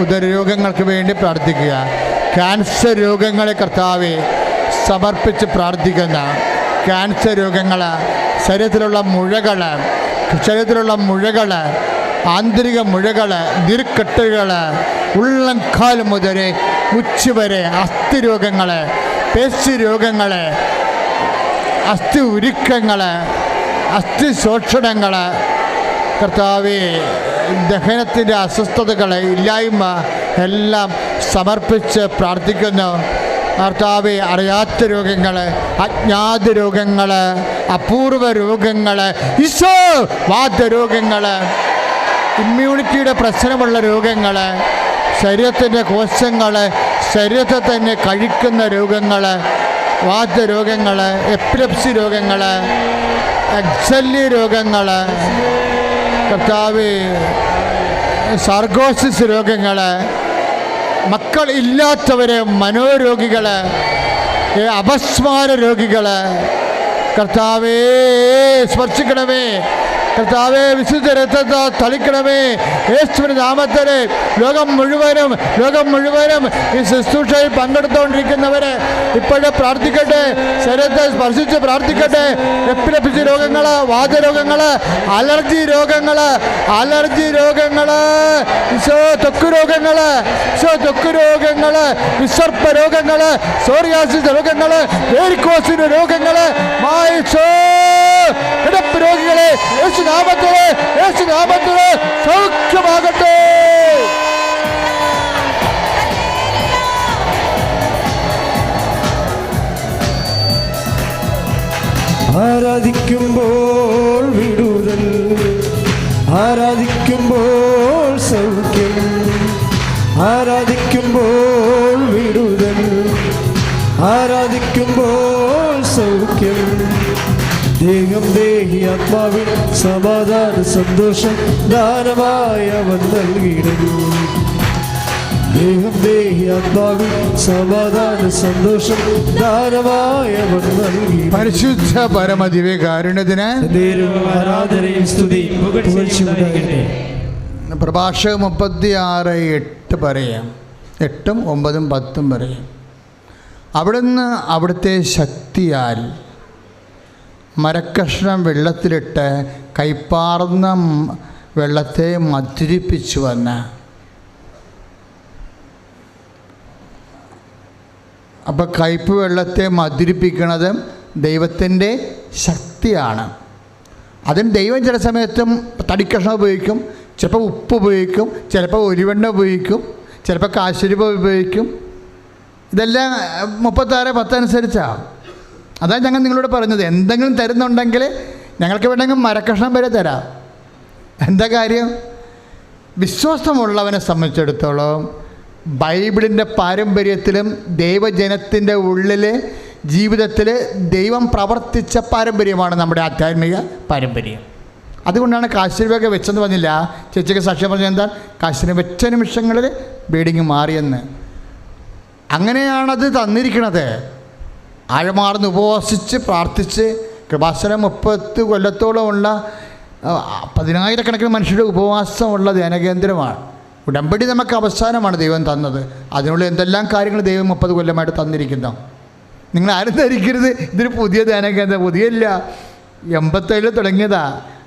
ഉദരരോഗങ്ങൾക്ക് വേണ്ടി പ്രാർത്ഥിക്കുക. ക്യാൻസർ രോഗങ്ങളെ കർത്താവെ സമർപ്പിച്ച് പ്രാർത്ഥിക്കുന്ന ക്യാൻസർ രോഗങ്ങൾ, ശരീരത്തിലുള്ള മുഴകൾ, ആന്തരിക മുഴകൾ, നീർക്കെട്ടുകൾ, ഉള്ളംകാൽ മുതൽ ഉച്ചവരെ, അസ്ഥി രോഗങ്ങൾ, പേശി രോഗങ്ങൾ, അസ്ഥി ഉരുക്കങ്ങൾ, അസ്ഥി ശോഷണങ്ങൾ, കർത്താവെ ദഹനത്തിൻ്റെ അസ്വസ്ഥതകൾ, ഇല്ലായ്മ എല്ലാം സമർപ്പിച്ച് പ്രാർത്ഥിക്കുന്നു. കർത്താവെ അറിയാത്ത രോഗങ്ങൾ, അജ്ഞാത രോഗങ്ങൾ, അപൂർവ രോഗങ്ങൾ, ഈശോ വാതരോഗങ്ങൾ, ഇമ്മ്യൂണിറ്റിയുടെ പ്രശ്നമുള്ള രോഗങ്ങൾ, ശരീരത്തിൻ്റെ കോശങ്ങൾ, ശരീരത്തെ തന്നെ കഴിക്കുന്ന രോഗങ്ങൾ, വാതരോഗങ്ങൾ, എപ്പിലെപ്സി രോഗങ്ങൾ, എക്സല്ലി രോഗങ്ങൾ, കർത്താവേ സാർഗോസിസ് രോഗങ്ങൾ, മക്കൾ ഇല്ലാത്തവരെ, മനോരോഗികൾ, അപസ്മാര രോഗികൾ, കർത്താവേ സ്പർശിക്കണമേ. കർത്താവേ വിശുദ്ധ രക്തത്താൽ തളിക്കണമേ. യേശുവിന്റെ നാമത്തിൽ ലോകം മുഴുവനും ഈ ശുശ്രൂഷയിൽ പങ്കെടുത്തുകൊണ്ടിരിക്കുന്നവരെ ഇപ്പോഴും പ്രാർത്ഥിക്കട്ടെ. ശരീരത്തെ സ്പർശിച്ച് പ്രാർത്ഥിക്കട്ടെ. എപ്പിലെപ്സി രോഗങ്ങൾ, വാതരോഗങ്ങൾ, അലർജി രോഗങ്ങൾ, ത്വക്ക് രോഗങ്ങൾ, വിസർപ്പ രോഗങ്ങൾ, സോറിയാസിസ് രോഗങ്ങൾ, വേരിക്കോസിന് രോഗങ്ങൾ, കിടപ്പ് രോഗികളെ യേശുനാമത്തിലെ സൗഖ്യമാകട്ടെ. ആരാധിക്കുമ്പോൾ വിടുതൽ, ആരാധിക്കുമ്പോൾ സൗഖ്യം, ആരാധിക്കുമ്പോൾ വിടുതൽ, ആരാധിക്കുമ്പോൾ സൗഖ്യം. ദേഹം ദേഹി ആത്മാവിൽ സമാധാന സന്തോഷം ദാനമായി അവൻ നൽകിയിടുന്നു. ദേഹം ദേഹി ആത്മാവിൽ സമാധാന സന്തോഷം ദാനമായി അവൻ നൽകി. പരിശുദ്ധ പരമദിവ്യകാരുണ്യത്തിന് ആരാധനയും സ്തുതിയും പുകഴ്ചയും ഉണ്ടാകട്ടെ. പ്രഭാഷകം 36:8 പറയാം. 8, 9, 10 പറയാം. അവിടുന്ന് അവിടുത്തെ ശക്തിയാൽ മരക്കഷ്ണം വെള്ളത്തിലിട്ട് കൈപ്പാർന്ന വെള്ളത്തെ മധുരിപ്പിച്ചുവെന്ന്. അപ്പോൾ കയ്പ് വെള്ളത്തെ മധുരിപ്പിക്കുന്നത് ദൈവത്തിൻ്റെ ശക്തിയാണ്. അതിന് ദൈവം ചില സമയത്തും തടിക്കഷ്ണം ഉപയോഗിക്കും, ചിലപ്പോൾ ഉപ്പ് ഉപയോഗിക്കും, ചിലപ്പോൾ ഒലിവെണ്ണ ഉപയോഗിക്കും, ചിലപ്പോൾ കാശുരൂപ ഉപയോഗിക്കും. ഇതെല്ലാം 36:10 അനുസരിച്ചാണ്. അതാണ് ഞങ്ങൾ നിങ്ങളോട് പറഞ്ഞത്. എന്തെങ്കിലും തരുന്നുണ്ടെങ്കിൽ ഞങ്ങൾക്ക് വേണമെങ്കിൽ മരക്കഷ്ണം വരെ തരാം. എന്താ കാര്യം? വിശ്വാസമുള്ളവനെ സംബന്ധിച്ചിടത്തോളം ബൈബിളിൻ്റെ പാരമ്പര്യത്തിലും ദൈവജനത്തിൻ്റെ ഉള്ളിലെ ജീവിതത്തിൽ ദൈവം പ്രവർത്തിച്ച പാരമ്പര്യമാണ് നമ്മുടെ ആധ്യാത്മിക പാരമ്പര്യം. അതുകൊണ്ടാണ് കാശിരൂപയൊക്കെ വെച്ചെന്ന് പറഞ്ഞില്ല. ചേച്ചിക്ക് സാക്ഷ്യം പറഞ്ഞ എന്താ? കാശിന് വെച്ച നിമിഷങ്ങളിൽ ബ്ലീഡിങ് മാറിയെന്ന്. അങ്ങനെയാണത് തന്നിരിക്കുന്നത്. ആഴമാർന്ന് ഉപവസിച്ച് പ്രാർത്ഥിച്ച് കൃപാസനം 30 കൊല്ലത്തോളമുള്ള 10,000-കണക്കിന് മനുഷ്യരുടെ ഉപവാസമുള്ള ധ്യാനകേന്ദ്രമാണ്. ഉടമ്പടി നമുക്ക് അവസാനമാണ് ദൈവം തന്നത്. അതിനുള്ള എന്തെല്ലാം കാര്യങ്ങൾ ദൈവം 30 കൊല്ലമായിട്ട് തന്നിരിക്കുന്നു. നിങ്ങൾ ആരും ധരിക്കരുത് ഇതൊരു പുതിയ ധ്യാനകേന്ദ്രം. പുതിയല്ല, 87 തുടങ്ങിയതാ.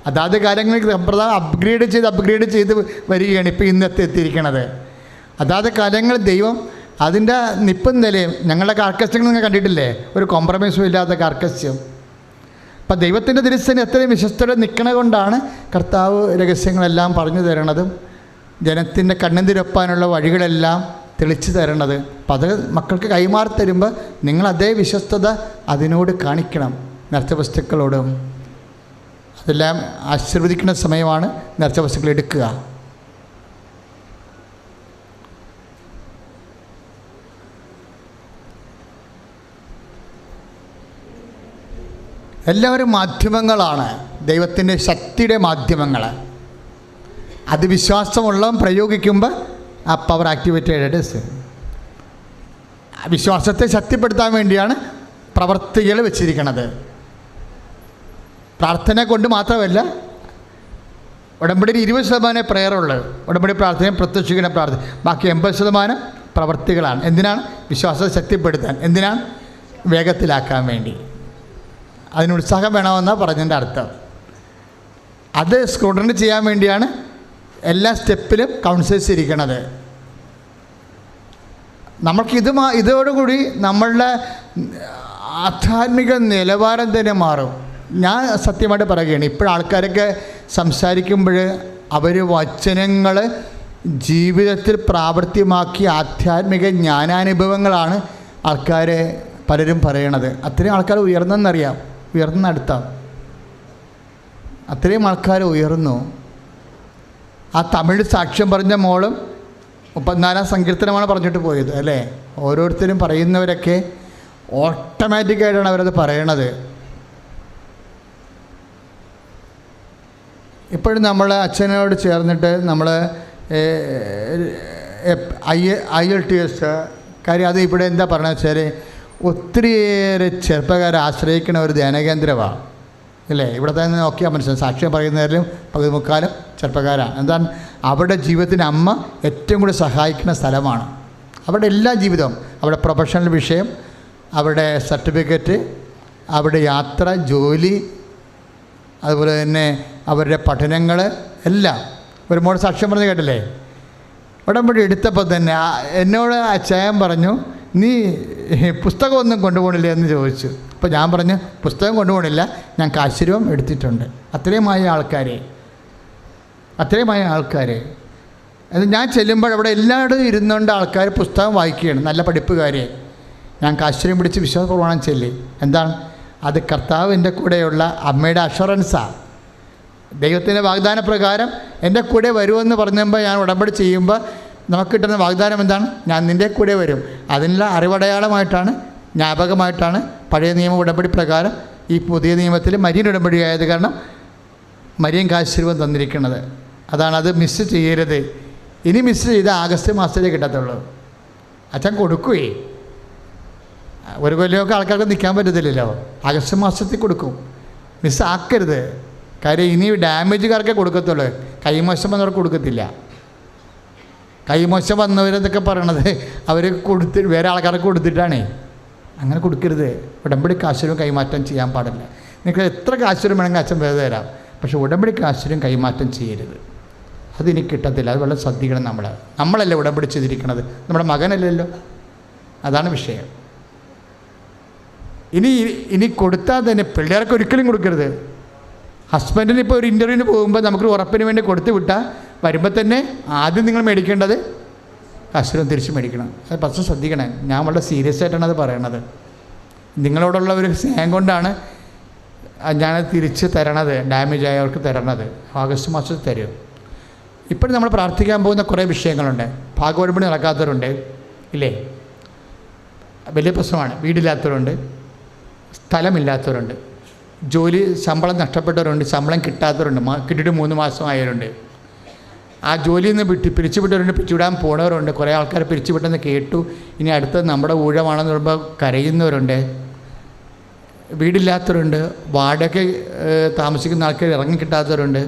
അതാത് കാര്യങ്ങൾ സമ്പ്രദായം അപ്ഗ്രേഡ് ചെയ്ത് വരികയാണ് ഇപ്പോൾ ഇന്നത്തെ എത്തിയിരിക്കണത്. അതാത് കാര്യങ്ങൾ ദൈവം അതിൻ്റെ നിപ്പും നിലയും. ഞങ്ങളുടെ കാർക്കശ്യങ്ങൾ നിങ്ങൾ കണ്ടിട്ടില്ലേ? ഒരു കോംപ്രമൈസും ഇല്ലാത്ത കാർക്കശ്യം. അപ്പം ദൈവത്തിൻ്റെ തിരുസേന എത്രയും വിശ്വസ്തയോടെ നിൽക്കണ കൊണ്ടാണ് കർത്താവ് രഹസ്യങ്ങളെല്ലാം പറഞ്ഞു തരണതും ജനത്തിൻ്റെ കണ്ണെന്തിരൊപ്പാനുള്ള വഴികളെല്ലാം തെളിച്ചു തരണത്. അപ്പം അത് മക്കൾക്ക് കൈമാറി തരുമ്പോൾ നിങ്ങൾ അതേ വിശ്വസ്തത അതിനോട് കാണിക്കണം. നേർച്ച വസ്തുക്കളോടും അതെല്ലാം ആശീർവദിക്കുന്ന സമയമാണ് നേർച്ച വസ്തുക്കൾ എടുക്കുക. എല്ലാവരും മാധ്യമങ്ങളാണ്, ദൈവത്തിൻ്റെ ശക്തിയുടെ മാധ്യമങ്ങൾ. അത് വിശ്വാസമുള്ളവൻ പ്രയോഗിക്കുമ്പോൾ ആ പവർ ആക്ടിവേറ്റഡ്. വിശ്വാസത്തെ ശക്തിപ്പെടുത്താൻ വേണ്ടിയാണ് പ്രവർത്തികൾ വെച്ചിരിക്കുന്നത്. പ്രാർത്ഥന കൊണ്ട് മാത്രമല്ല, ഉടമ്പടിയിൽ 20% പ്രയറുള്ളത്. ഉടമ്പടി പ്രാർത്ഥനയും പ്രത്യക്ഷിക്കുന്ന പ്രാർത്ഥന. ബാക്കി 80% പ്രവർത്തികളാണ്. എന്തിനാണ്? വിശ്വാസത്തെ ശക്തിപ്പെടുത്താൻ. എന്തിനാണ്? വേഗത്തിലാക്കാൻ വേണ്ടി. അതിന് ഉത്സാഹം വേണമെന്നാണ് പറഞ്ഞതിൻ്റെ അർത്ഥം. അത് സ്ക്രൂട്ടണി ചെയ്യാൻ വേണ്ടിയാണ് എല്ലാ സ്റ്റെപ്പിലും കൗൺസിലേഴ്സ് ഇരിക്കണത്. നമ്മൾക്കിത് ഇതോടുകൂടി നമ്മളുടെ ആധ്യാത്മിക നിലവാരം തന്നെ മാറും. ഞാൻ സത്യമായിട്ട് പറയുകയാണ്, ഇപ്പോഴാൾക്കാരൊക്കെ സംസാരിക്കുമ്പോൾ അവർ വചനങ്ങൾ ജീവിതത്തിൽ പ്രാവർത്തികമാക്കിയ ആധ്യാത്മിക ജ്ഞാനാനുഭവങ്ങളാണ് ആൾക്കാർ പലരും പറയണത്. അത്രയും ആൾക്കാർ ഉയർന്നെന്നറിയാം, ഉയർന്നടുത്താം. അത്രയും ആൾക്കാർ ഉയർന്നു. ആ തമിഴ് സാക്ഷ്യം പറഞ്ഞ മോളും 34-ാം സങ്കീർത്തനമാണ് പറഞ്ഞിട്ട് പോയത് അല്ലേ? ഓരോരുത്തരും പറയുന്നവരൊക്കെ ഓട്ടോമാറ്റിക്കായിട്ടാണ് അവരത് പറയണത്. ഇപ്പോഴും നമ്മൾ അച്ഛനോട് ചേർന്നിട്ട് നമ്മൾ IELTS കാര്യം അത് ഇവിടെ എന്താ പറയണത് വെച്ചാൽ ഒത്തിരിയേറെ ചെറുപ്പക്കാരെ ആശ്രയിക്കുന്ന ഒരു ധ്യാനകേന്ദ്രമാണ് അല്ലേ? ഇവിടെ തന്നെ നോക്കിയാൽ മനസ്സിലാവും. സാക്ഷ്യം പറയുന്നവരിലും 3/4 ചെറുപ്പക്കാരാണ്. എന്താണ്? അവരുടെ ജീവിതത്തിന് അമ്മ ഏറ്റവും കൂടുതൽ സഹായിക്കുന്ന സ്ഥലമാണ്. അവരുടെ എല്ലാ ജീവിതവും, അവരുടെ പ്രൊഫഷണൽ വിഷയം, അവരുടെ സർട്ടിഫിക്കറ്റ്, അവരുടെ യാത്ര, ജോലി, അതുപോലെ തന്നെ അവരുടെ പഠനങ്ങൾ എല്ലാം. ഒരു മോൾ സാക്ഷ്യം പറഞ്ഞ് കേട്ടില്ലേ? ഉടമ്പടി എടുത്തപ്പോൾ തന്നെ എന്നോട് അച്ചായൻ പറഞ്ഞു, നീ പുസ്തകമൊന്നും കൊണ്ടുപോകണില്ല എന്ന് ചോദിച്ചു. അപ്പോൾ ഞാൻ പറഞ്ഞു, പുസ്തകം കൊണ്ടുപോകണില്ല, ഞാൻ കാശുരൂപം എടുത്തിട്ടുണ്ട്. അത്രയുമായ ആൾക്കാർ അത് ഞാൻ ചെല്ലുമ്പോൾ അവിടെ എല്ലായിടും ഇരുന്നുകൊണ്ട് ആൾക്കാർ പുസ്തകം വായിക്കുകയാണ്, നല്ല പഠിപ്പുകാരെ. ഞാൻ കാശുരൂപം പിടിച്ച് വിശ്വാസ പ്രമാണം ചൊല്ലി. എന്താണ് അത്? കർത്താവിൻ്റെ കൂടെയുള്ള അമ്മയുടെ അഷുറൻസാണ്. ദൈവത്തിൻ്റെ വാഗ്ദാന പ്രകാരം എൻ്റെ കൂടെ വരുമെന്ന് പറഞ്ഞപ്പോൾ ഞാൻ ഉടമ്പടി ചെയ്യുമ്പോൾ നമുക്ക് കിട്ടുന്ന വാഗ്ദാനം എന്താണ്? ഞാൻ നിൻ്റെ കൂടെ വരും. അതിനുള്ള അറിവടയാളമായിട്ടാണ്, ജ്ഞാപകമായിട്ടാണ് പഴയ നിയമ ഉടമ്പടി പ്രകാരം ഈ പുതിയ നിയമത്തിൽ മരിയൻ ഉടമ്പടി ആയത് കാരണം മരിയൻ ആശീർവാദം തന്നിരിക്കുന്നത്. അതാണ്, അത് മിസ് ചെയ്യരുത്. ഇനി മിസ് ചെയ്ത് ആഗസ്റ്റ് മാസത്തിലേ കിട്ടത്തുള്ളൂ. അച്ഛൻ കൊടുക്കുകയെ, ഒരു കൊല്ലമൊക്കെ ആൾക്കാർക്ക് നിൽക്കാൻ പറ്റത്തില്ലല്ലോ. ആഗസ്റ്റ് മാസത്തിൽ കൊടുക്കും, മിസ്സാക്കരുത്. കാര്യം ഇനി ഡാമേജുകാർക്കേ കൊടുക്കത്തുള്ളൂ, കൈമോശം വന്നവർക്ക് കൊടുക്കത്തില്ല. കൈമോശം വന്നവരെന്നൊക്കെ പറയണത് അവർ വേറെ ആൾക്കാർക്ക് കൊടുത്തിട്ടാണേ. അങ്ങനെ കൊടുക്കരുത്. ഉടമ്പടി കാശിനും കൈമാറ്റം ചെയ്യാൻ പാടില്ല. നിങ്ങൾക്ക് എത്ര കാശിനും വേണമെങ്കിൽ അച്ഛൻ വേറെ തരാം, പക്ഷേ ഉടമ്പടി കാശിനും കൈമാറ്റം ചെയ്യരുത്. അതിനി കിട്ടത്തില്ല. അത് വളരെ ശ്രദ്ധിക്കണം. നമ്മളല്ലേ ഉടമ്പടി ചെയ്തിരിക്കണത്, നമ്മുടെ മകനല്ലല്ലോ. അതാണ് വിഷയം. ഇനി കൊടുത്താൽ തന്നെ പിള്ളേർക്ക് ഒരിക്കലും കൊടുക്കരുത്. ഹസ്ബൻഡിന് ഇപ്പോൾ ഒരു ഇൻ്റർവ്യൂവിന് പോകുമ്പോൾ നമുക്ക് ഉറപ്പിന് വേണ്ടി കൊടുത്തു വിട്ടാൽ വരുമ്പോൾ തന്നെ ആദ്യം നിങ്ങൾ മേടിക്കേണ്ടത് കാശിനും തിരിച്ച് മേടിക്കണം. അത് ഫസ്റ്റ് ശ്രദ്ധിക്കണം. ഞാൻ വളരെ സീരിയസ് ആയിട്ടാണ് അത് പറയണത്. നിങ്ങളോടുള്ള ഒരു സ്നേഹം കൊണ്ടാണ് ഞാനത് തിരിച്ച് തരണത്, ഡാമേജ് ആയവർക്ക് തരണത്. ആഗസ്റ്റ് മാസത്തിൽ തരും. ഇപ്പോഴും നമ്മൾ പ്രാർത്ഥിക്കാൻ പോകുന്ന കുറേ വിഷയങ്ങളുണ്ട്. ഭാഗവടമ്പടി നടക്കാത്തവരുണ്ട്, ഇല്ലേ? വലിയ പ്രശ്നമാണ്. വീടില്ലാത്തവരുണ്ട്, സ്ഥലമില്ലാത്തവരുണ്ട്, ജോലി ശമ്പളം നഷ്ടപ്പെട്ടവരുണ്ട്, ശമ്പളം കിട്ടാത്തവരുണ്ട്, കിട്ടിയിട്ട് 3 മാസം ആയവരുണ്ട്, ആ ജോലിയിൽ നിന്ന് പിരിച്ചുവിട്ടവരുണ്ട്, പിരിച്ചുവിടാൻ പോണവരുണ്ട്. കുറേ ആൾക്കാർ പിരിച്ചുവിട്ടെന്ന് കേട്ടു, ഇനി അടുത്തത് നമ്മുടെ ഊഴമാണെന്ന് പറയുമ്പോൾ കരയുന്നവരുണ്ട്, വീടില്ലാത്തവരുണ്ട്, വാടക താമസിക്കുന്ന ആൾക്കാർ ഇറങ്ങിക്കിട്ടാത്തവരുണ്ട്.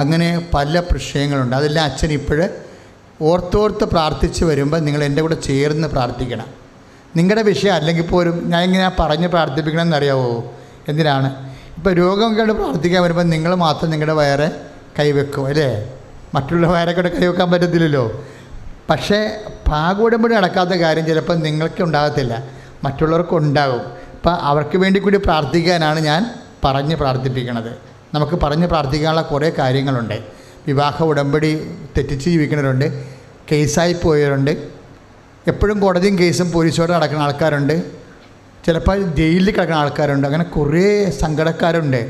അങ്ങനെ പല പ്രശ്നങ്ങളുണ്ട്. അതെല്ലാം അച്ഛൻ ഇപ്പോഴ് ഓർത്തോർത്ത് പ്രാർത്ഥിച്ച് വരുമ്പോൾ നിങ്ങൾ എൻ്റെ കൂടെ ചേർന്ന് പ്രാർത്ഥിക്കണം. നിങ്ങളുടെ വിഷയം അല്ലെങ്കിൽ പോലും ഞാൻ ഇങ്ങനെ പറഞ്ഞ് പ്രാർത്ഥിപ്പിക്കണമെന്ന് അറിയാവോ? എന്തിനാണ്? ഇപ്പോൾ രോഗം കണ്ട് പ്രാർത്ഥിക്കാൻ വരുമ്പോൾ നിങ്ങൾ മാത്രം നിങ്ങളുടെ വയറെ കൈവെക്കും, അല്ലേ? മറ്റുള്ള വയറൊക്കെ കൈവെക്കാൻ പറ്റത്തില്ലല്ലോ. പക്ഷേ ഭാഗോടമ്പടി നടക്കാത്ത കാര്യം ചിലപ്പോൾ നിങ്ങൾക്ക് ഉണ്ടാകത്തില്ല, മറ്റുള്ളവർക്ക് ഉണ്ടാകും. അപ്പം അവർക്ക് വേണ്ടി കൂടി പ്രാർത്ഥിക്കാനാണ് ഞാൻ പറഞ്ഞ് പ്രാർത്ഥിപ്പിക്കണത്. നമുക്ക് പറഞ്ഞ് പ്രാർത്ഥിക്കാനുള്ള കുറേ കാര്യങ്ങളുണ്ട്. വിവാഹ ഉടമ്പടി തെറ്റിച്ച് ജീവിക്കുന്നവരുണ്ട്, കേസായി പോയവരുണ്ട്, എപ്പോഴും കോടതിയും കേസും പോലീസോടെ നടക്കുന്ന ആൾക്കാരുണ്ട്, ചിലപ്പോൾ ജയിലിൽ കിടക്കുന്ന ആൾക്കാരുണ്ട്. അങ്ങനെ കുറേ സങ്കടക്കാരുണ്ട്.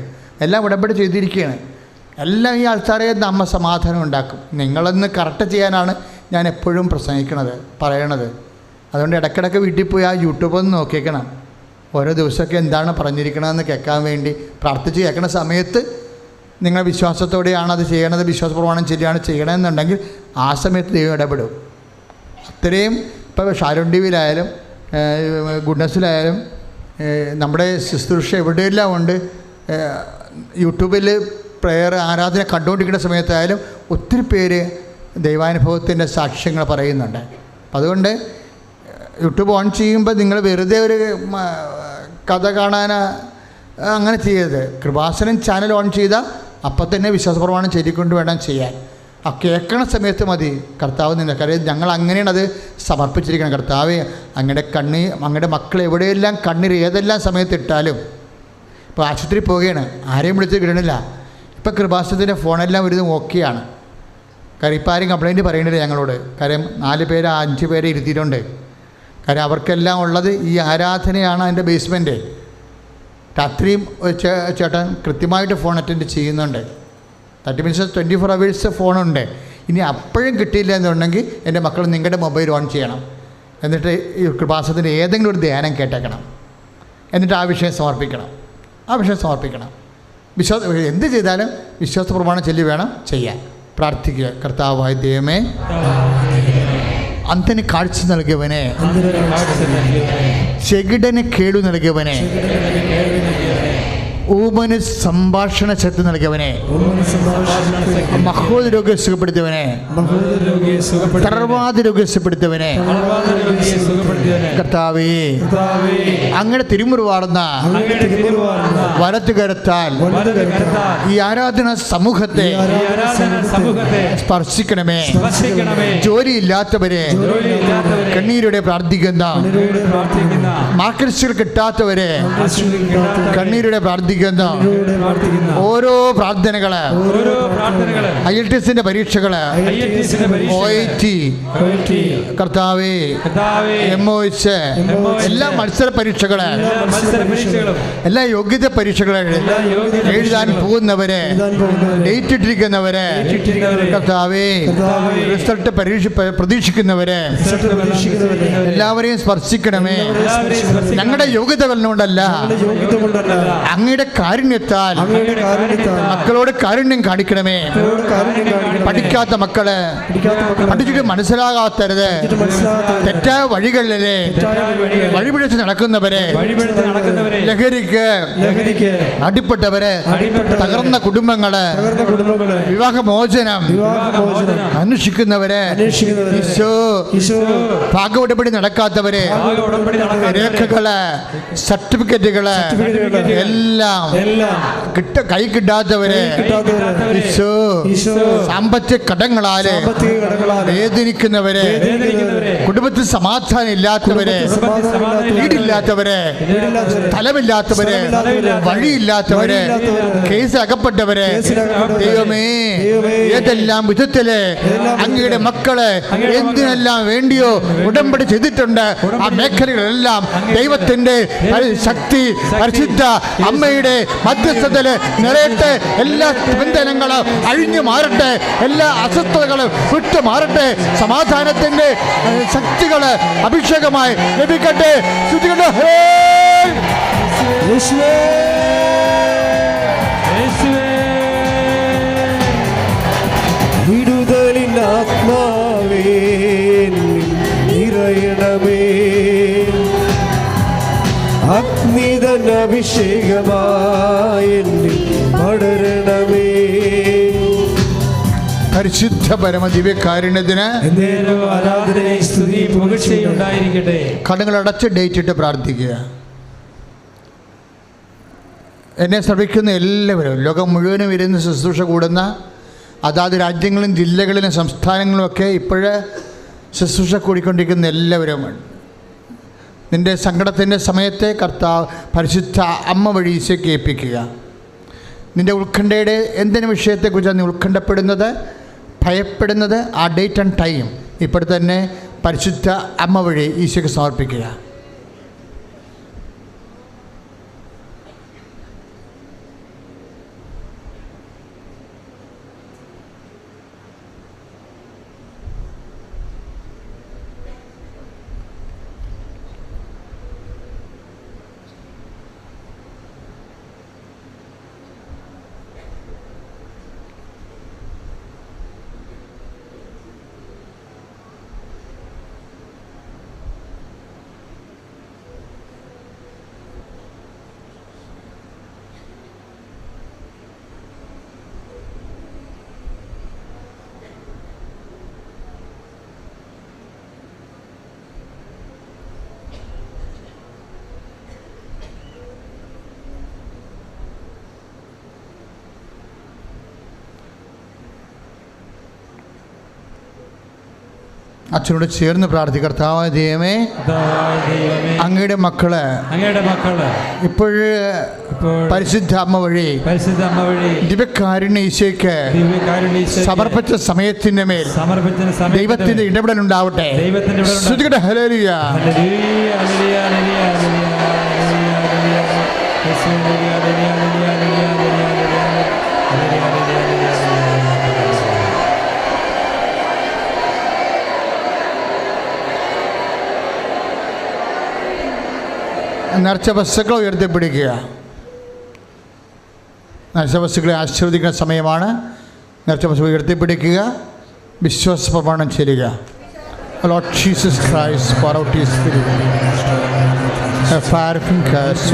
എല്ലാം ഉടമ്പടി ചെയ്തിരിക്കുകയാണ്. എല്ലാം ഈ ആൾക്കാരെ നമ്മ സമാധാനം ഉണ്ടാക്കും. നിങ്ങളൊന്ന് കറക്റ്റ് ചെയ്യാനാണ് ഞാൻ എപ്പോഴും പ്രസംഗിക്കണത്, പറയണത്. അതുകൊണ്ട് ഇടയ്ക്കിടയ്ക്ക് വീട്ടിൽ പോയി ആ യൂട്യൂബ് ഒന്ന് നോക്കിയേക്കണം. ഓരോ ദിവസമൊക്കെ എന്താണ് പറഞ്ഞിരിക്കണമെന്ന് കേൾക്കാൻ വേണ്ടി പ്രാർത്ഥിച്ച് കേൾക്കുന്ന സമയത്ത് നിങ്ങൾ വിശ്വാസത്തോടെയാണ് അത് ചെയ്യണത്, വിശ്വാസപ്രമാണം ശരിയാണ് ചെയ്യണമെന്നുണ്ടെങ്കിൽ ആ സമയത്ത് ദൈവം ഇടപെടും. അത്രയും ഇപ്പോൾ ഷാരോൺ ടി വിയിലായാലും ഗുഡ്നസ്സിലായാലും നമ്മുടെ ശുശ്രൂഷ എവിടെയെല്ലാം ഉണ്ട്, യൂട്യൂബിൽ പ്രേയർ ആരാധന കണ്ടുകൊണ്ടിരിക്കുന്ന സമയത്തായാലും ഒത്തിരി പേര് ദൈവാനുഭവത്തിൻ്റെ സാക്ഷ്യങ്ങൾ പറയുന്നുണ്ട്. അതുകൊണ്ട് യൂട്യൂബ് ഓൺ ചെയ്യുമ്പോൾ നിങ്ങൾ വെറുതെ ഒരു കഥ കാണാൻ അങ്ങനെ ചെയ്യരുത്. കൃപാസനം ചാനൽ ഓൺ ചെയ്താൽ അപ്പം തന്നെ വിശ്വാസപ്രമാണം ചൊല്ലിക്കൊണ്ട് വേണം ചെയ്യാൻ. ആ കേൾക്കണ സമയത്ത് മതി കർത്താവ് നിന്ന്. കാര്യം ഞങ്ങൾ അങ്ങനെയാണ് അത് സമർപ്പിച്ചിരിക്കണം. കർത്താവ് അങ്ങയുടെ മക്കൾ എവിടെയെല്ലാം കണ്ണീർ ഏതെല്ലാം സമയത്ത് ഇട്ടാലും, ഇപ്പോൾ ആശുപത്രി പോവുകയാണ്, ആരെയും വിളിച്ച് കിട്ടണില്ല. ഇപ്പോൾ കൃപാസനത്തിൻ്റെ ഫോണെല്ലാം ഒരു ഓക്കെയാണ്. കാര്യം ഇപ്പം ആരും കംപ്ലയിൻറ്റ് പറയണില്ല ഞങ്ങളോട്. കാര്യം 4 പേര് 5 പേരെ ഇരുത്തിയിട്ടുണ്ട്. കാര്യം അവർക്കെല്ലാം ഉള്ളത് ഈ ആരാധനയാണ് അതിൻ്റെ ബേസ്മെൻറ്റ്. രാത്രിയും ചേട്ടൻ കൃത്യമായിട്ട് ഫോൺ അറ്റൻഡ് ചെയ്യുന്നുണ്ട്. 30 minutes 24 hours ഫോണുണ്ട്. ഇനി അപ്പോഴും കിട്ടിയില്ല എന്നുണ്ടെങ്കിൽ എൻ്റെ മക്കൾ നിങ്ങളുടെ മൊബൈൽ ഓൺ ചെയ്യണം. എന്നിട്ട് ഈ കൃപാസനത്തിൻ്റെ ഏതെങ്കിലും ഒരു ധ്യാനം കേട്ടേക്കണം. എന്നിട്ട് ആ വിഷയം സമർപ്പിക്കണം. എന്ത് ചെയ്താലും വിശ്വാസ പ്രമാണം ചൊല്ലി വേണം ചെയ്യാൻ. പ്രാർത്ഥിക്കുക. കർത്താവായ ദൈവമേ, അന്ധന് കാഴ്ച നൽകിയവനെ, ചെകിടന് കേടു നൽകിയവനെ, ഊമന് സംഭാഷണ ശക്തി നൽകിയവനെ, മഹോദ രോഗിയെ സുഖപ്പെടുത്തിയവനെ, തളർവാദ രോഗിയെ സുഖപ്പെടുത്തിയവനെ, കർത്താവേ, അങ്ങയുടെ തിരുമുറിവാർന്ന വലത്തുകരത്താൽ ഈ ആരാധന സമൂഹത്തെ സ്പർശിക്കണമേ. ജോലിയില്ലാത്തവരെ, കണ്ണീരോടെ പ്രാർത്ഥിക്കുന്ന, മാർക്കറ്റ് കിട്ടാത്തവരെ കണ്ണീരോടെ പ്രാർത്ഥിക്കുന്ന, പ്രാർത്ഥിക്കുന്നു. ഓരോ പ്രാർത്ഥനകള്, IELTS പരീക്ഷകള്, OIT, കർത്താവേ, MOH, എല്ലാ മത്സര പരീക്ഷകള്, എല്ലാ യോഗ്യത പരീക്ഷകള് എഴുതാൻ പോകുന്നവരെ, ഡേറ്റ് ഇട്ടിരിക്കുന്നവരെ, കർത്താവേ, റിസൾട്ട് പ്രതീക്ഷിക്കുന്നവരെ എല്ലാവരെയും സ്പർശിക്കണമേ. ഞങ്ങളുടെ യോഗ്യതകളോടല്ല, അങ്ങയുടെ കാരുണ്യത്താൽ മക്കളോട് കാരുണ്യം കാണിക്കണമേ. പഠിക്കാത്ത മക്കള്, പഠിച്ചിട്ട് മനസ്സിലാകാത്തരുത്, തെറ്റായ വഴികളിലെ വഴിപിഴച്ച് നടക്കുന്നവരെ, ലഹരിക്ക് അടിപ്പെട്ടവരെ, തകർന്ന കുടുംബങ്ങള്, വിവാഹമോചനം അന്വേഷിക്കുന്നവരെ, ഭാഗവടപടി നടക്കാത്തവരെ, രേഖകള്, സർട്ടിഫിക്കറ്റുകള് എല്ലാം കൈ കിട്ടാത്തവരെ, സാമ്പത്തിക കടങ്ങളാല് വേദനിക്കുന്നവരെ, കുടുംബത്തിൽ സമാധാനം ഇല്ലാത്തവരെ, വീടില്ലാത്തവരെ, സ്ഥലമില്ലാത്തവരെ, വഴിയില്ലാത്തവരെ, കേസ് അകപ്പെട്ടവരെ, ദൈവമേ, ഏതെല്ലാം വിധത്തില് അങ്ങയുടെ മക്കള് എന്തിനെല്ലാം വേണ്ടിയോ ഉടമ്പടി ചെയ്തിട്ടുണ്ട്, ആ മേഖലകളെല്ലാം ദൈവത്തിന്റെ ശക്തി, പരിശുദ്ധ അമ്മയുടെ മധ്യസ്ഥതയില് നിറയട്ടെ. എല്ലാ ബന്ധനങ്ങളും അഴിഞ്ഞു മാറട്ടെ, എല്ലാ അസ്വസ്ഥതകളും വിട്ടു മാറട്ടെ, സമാധാനത്തിന്റെ ശക്തികള് അഭിഷേകമായി ലഭിക്കട്ടെ. വിടുതലിൻ ആത്മാവേ നിറയണമേ, അഗ്നിതൻ അഭിഷേകമായി പടരണമേ. പരിശുദ്ധ പരമ ദിവ്യകാരുണ്യത്തിന് കണ്ണുകളടച്ച് ഡേറ്റ് ഇട്ട് പ്രാർത്ഥിക്കുക. എന്നെ ശ്രമിക്കുന്ന എല്ലാവരും, ലോകം മുഴുവനും ഇരുന്ന് ശുശ്രൂഷ കൂടുന്ന അതാത് രാജ്യങ്ങളിലും ജില്ലകളിലും സംസ്ഥാനങ്ങളുമൊക്കെ ഇപ്പോഴ് ശുശ്രൂഷ കൂടിക്കൊണ്ടിരിക്കുന്ന എല്ലാവരും, നിൻ്റെ സങ്കടത്തിൻ്റെ സമയത്തെ കർത്താവ് പരിശുദ്ധ അമ്മ വഴി ഈശോയ്ക്ക് ഏൽപ്പിക്കുക. നിൻ്റെ ഉത്കണ്ഠയുടെ എന്തിനു വിഷയത്തെക്കുറിച്ചാണ് നീ ഉത്കണ്ഠപ്പെടുന്നത്, ഭയപ്പെടുന്നത്, ആ ഡേറ്റ് ആൻഡ് ടൈം ഇപ്പോൾ തന്നെ പരിശുദ്ധ അമ്മ വഴി ഈശോയ്ക്ക് സമർപ്പിക്കുക. അച്ഛനോട് ചേർന്ന് പ്രാർത്ഥിക്കുക. കർത്താവായ ദൈവമേ, അങ്ങയുടെ മക്കള് ഇപ്പോഴ് പരിശുദ്ധ അമ്മ വഴി ദിവ്യകാരുണ്യ ഈശോയ്ക്ക് സമർപ്പിച്ച സമയത്തിന്റെ മേൽ ദൈവത്തിന്റെ ഇടപെടൽ ഉണ്ടാവട്ടെ. ഹല്ലേലൂയ. നേർച്ച വസ്തുക്കൾ ഉയർത്തിപ്പിടിക്കുക. നേർച്ച വസ്തുക്കളെ ആശീർവദിക്കുന്ന സമയമാണ്. നേർച്ച വസ്തുക്കൾ ഉയർത്തിപ്പിടിക്കുക, വിശ്വാസ പ്രമാണം ചെയ്യുക. Lord Jesus Christ, pour out His Spirit. A fire from Christ,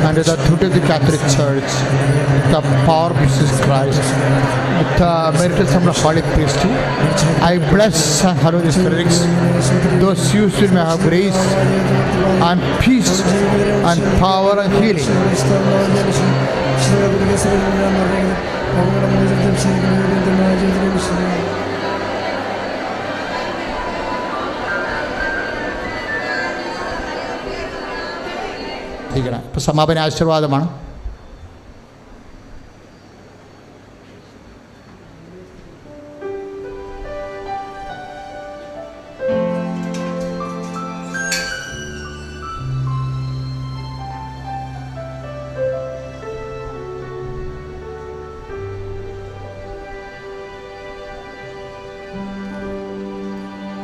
and the truth of the Catholic Church, the power of Jesus Christ, with the merits of the Holy Priesthood, I bless and hallow the spirits, those used to may have grace and peace and power and healing. ഇപ്പോൾ സമാപന ആശീർവാദമാണ്.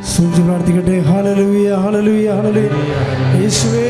സ്തുതിച്ച് പ്രാർത്ഥിക്കട്ടെ. Hallelujah ഹല്ലേലൂയ ഹല്ലേലൂയ. യേശുവേ